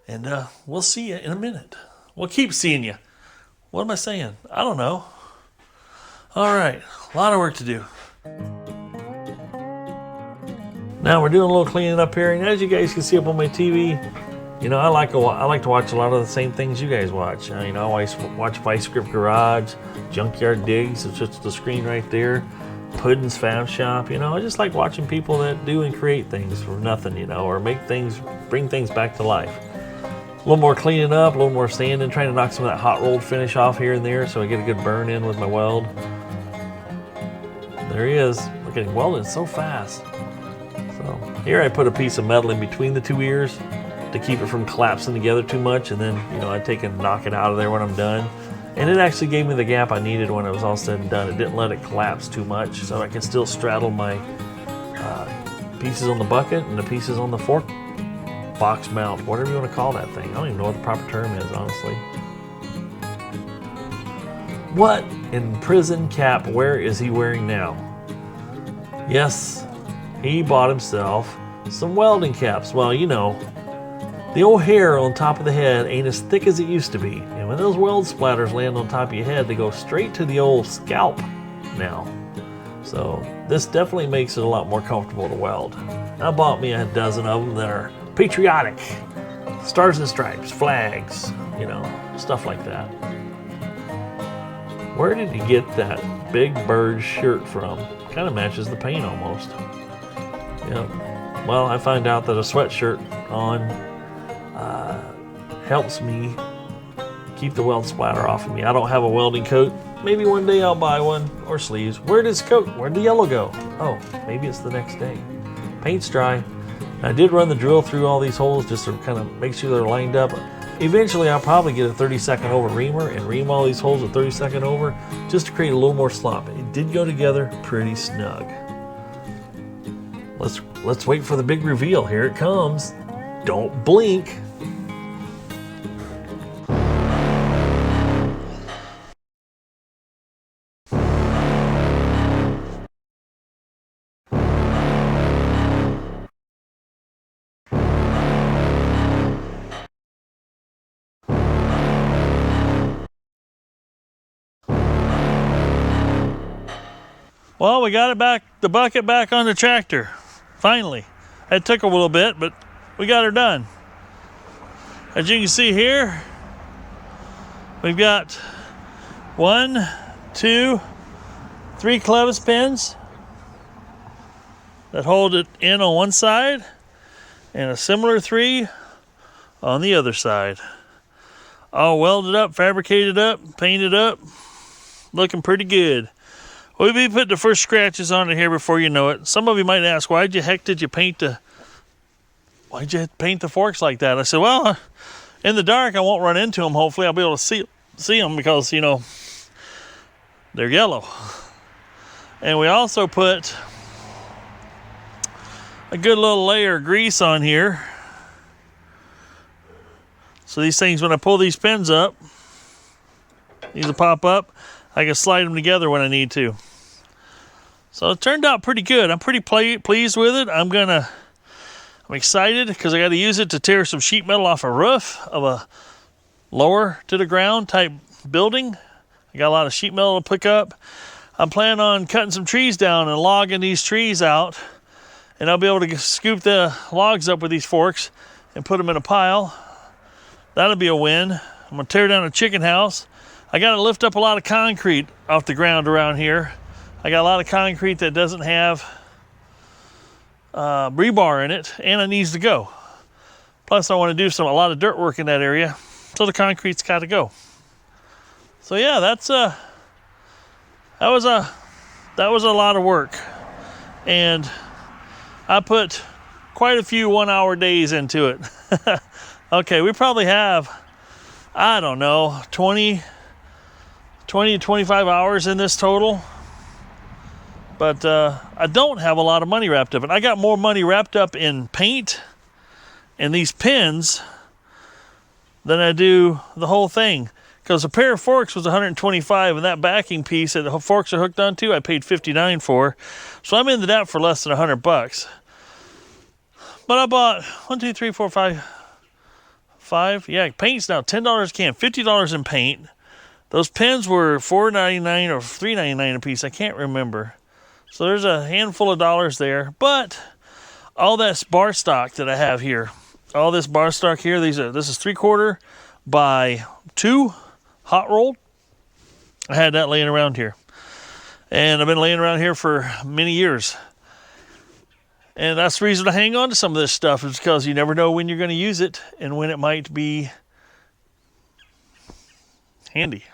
And we'll see you in a minute. We'll keep seeing you. What am I saying? I don't know. All right, a lot of work to do. Now we're doing a little cleaning up here, and as you guys can see up on my TV, you know, I like to watch a lot of the same things you guys watch. You know, I always watch Vice Grip Garage, Junkyard Digs, it's just the screen right there, Puddin's Fab Shop. You know, I just like watching people that do and create things for nothing, you know, or make things, bring things back to life. A little more cleaning up, a little more sanding, trying to knock some of that hot rolled finish off here and there so I get a good burn in with my weld. There he is. Look at him welding so fast. So here I put a piece of metal in between the two ears to keep it from collapsing together too much, and then, you know, I take and knock it out of there when I'm done. And it actually gave me the gap I needed when it was all said and done. It didn't let it collapse too much, so I can still straddle my pieces on the bucket and the pieces on the fork box mount, whatever you want to call that thing. I don't even know what the proper term is, honestly. What in prison cap, where is he wearing now? Yes, he bought himself some welding caps. Well, you know, the old hair on top of the head ain't as thick as it used to be. And when those weld splatters land on top of your head, they go straight to the old scalp now. So this definitely makes it a lot more comfortable to weld. I bought me a dozen of them that are patriotic. Stars and stripes, flags, you know, stuff like that. Where did he get that Big Bird shirt from? Kind of matches the paint almost. Yeah. Well, I find out that a sweatshirt on helps me keep the weld splatter off of me. I don't have a welding coat. Maybe one day I'll buy one, or sleeves. Where'd his coat? Where'd the yellow go? Oh, maybe it's the next day. Paint's dry. I did run the drill through all these holes just to kind of make sure they're lined up. Eventually I'll probably get a 32nd over reamer and ream all these holes with 32nd over just to create a little more slop. It did go together pretty snug. Let's wait for the big reveal. Here it comes. Don't blink. Well, we got it back, the bucket back on the tractor. Finally. It took a little bit, but we got her done. As you can see here, we've got 1, 2, 3 clevis pins that hold it in on one side and a similar 3 on the other side. All welded up, fabricated up, painted up, looking pretty good. We'll be putting the first scratches on it here before you know it. Some of you might ask, why'd you paint the forks like that? I said, well, in the dark I won't run into them. Hopefully I'll be able to see them because, you know, they're yellow. And we also put a good little layer of grease on here. So these things, when I pull these pins up, these will pop up. I can slide them together when I need to. So it turned out pretty good. I'm pretty pleased with it. I'm excited because I got to use it to tear some sheet metal off a roof of a lower to the ground type building. I got a lot of sheet metal to pick up. I'm planning on cutting some trees down and logging these trees out. And I'll be able to scoop the logs up with these forks and put them in a pile. That'll be a win. I'm going to tear down a chicken house. I got to lift up a lot of concrete off the ground around here. I got a lot of concrete that doesn't have rebar in it, and it needs to go. Plus, I want to do a lot of dirt work in that area, so the concrete's got to go. So yeah, that was a lot of work, and I put quite a few 1-hour days into it. Okay, we probably have, I don't know, 20 to 25 hours in this total. But I don't have a lot of money wrapped up in it. I got more money wrapped up in paint and these pins than I do the whole thing. Because a pair of forks was $125, and that backing piece that the forks are hooked onto, I paid $59 for. So I'm into that for less than $100. But I bought 1, 2, 3, 4, 5. Yeah, paint's now $10 a can, $50 in paint. Those pens were $4.99 or $3.99 a piece. I can't remember. So there's a handful of dollars there. But all that bar stock that I have here, all this bar stock here, this is 3/4 by 2 hot rolled. I had that laying around here. And I've been laying around here for many years. And that's the reason I hang on to some of this stuff, is because you never know when you're going to use it and when it might be handy.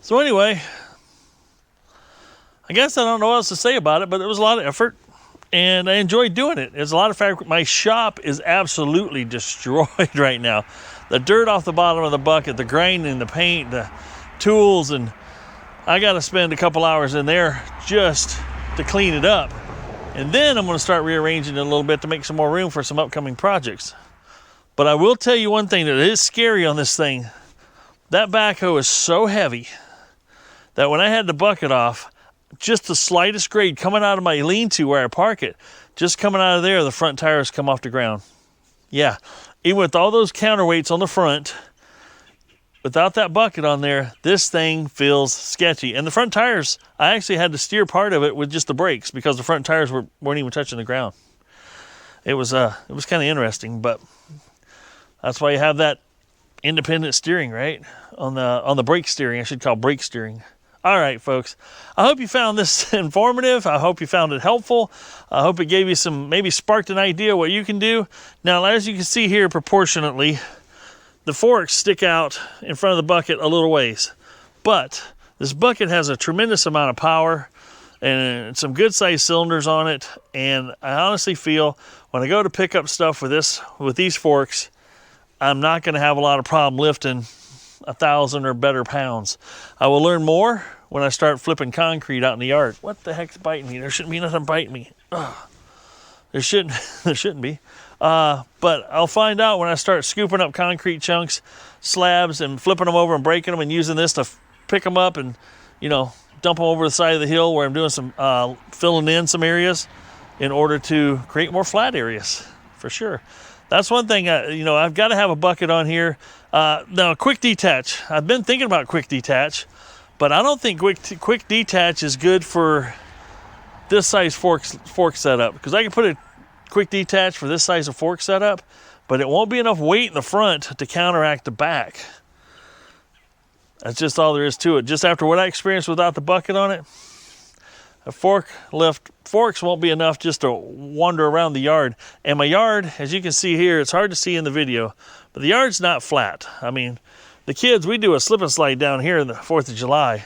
So anyway, I guess I don't know what else to say about it, but it was a lot of effort, and I enjoyed doing it. It's a lot of fabric. My shop is absolutely destroyed right now. The dirt off the bottom of the bucket, the grinding, the paint, the tools, and I got to spend a couple hours in there just to clean it up. And then I'm going to start rearranging it a little bit to make some more room for some upcoming projects. But I will tell you one thing that is scary on this thing. That backhoe is so heavy that when I had the bucket off, just the slightest grade coming out of my lean-to where I park it, just coming out of there, the front tires come off the ground. Yeah, even with all those counterweights on the front, without that bucket on there, this thing feels sketchy. And the front tires, I actually had to steer part of it with just the brakes because the front tires weren't even touching the ground. It was kind of interesting, but that's why you have that independent steering, right? On the brake steering, I should call brake steering. All right, folks. I hope you found this informative. I hope you found it helpful. I hope it gave you some, maybe sparked an idea what you can do. Now, as you can see here, proportionately, the forks stick out in front of the bucket a little ways. But this bucket has a tremendous amount of power and some good sized cylinders on it. And I honestly feel when I go to pick up stuff with these forks, I'm not going to have a lot of problem lifting 1,000 or better pounds. I will learn more when I start flipping concrete out in the yard. What the heck's biting me? There shouldn't be nothing biting me. Ugh. There shouldn't be. But I'll find out when I start scooping up concrete chunks, slabs, and flipping them over and breaking them and using this to pick them up and, dump them over the side of the hill where I'm doing some filling in some areas in order to create more flat areas, for sure. That's one thing, I've got to have a bucket on here. Now, quick detach. I've been thinking about quick detach, but I don't think quick detach is good for this size fork setup, because I can put a quick detach for this size of fork setup, but it won't be enough weight in the front to counteract the back. That's just all there is to it. Just after what I experienced without the bucket on it, forks won't be enough just to wander around the yard. And my yard, as you can see here, it's hard to see in the video, but the yard's not flat. I mean, the kids, we do a slip and slide down here in the 4th of July,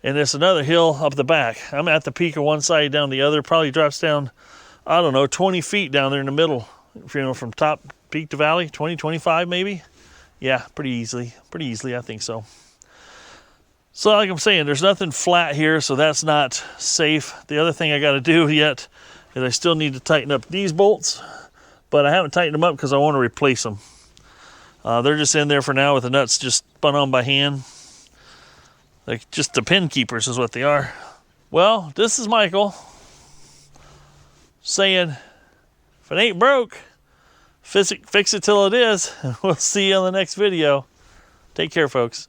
and it's another hill up the back. I'm at the peak of one side, down the other. Probably drops down, 20 feet down there in the middle, from top peak to valley, 20, 25 maybe. Yeah, pretty easily, I think so. So like I'm saying, there's nothing flat here, so that's not safe. The other thing I got to do yet is I still need to tighten up these bolts, but I haven't tightened them up because I want to replace them. They're just in there for now with the nuts just spun on by hand. Like just the pin keepers is what they are. Well, this is Michael saying, if it ain't broke, fix it till it is. We'll see you on the next video. Take care, folks.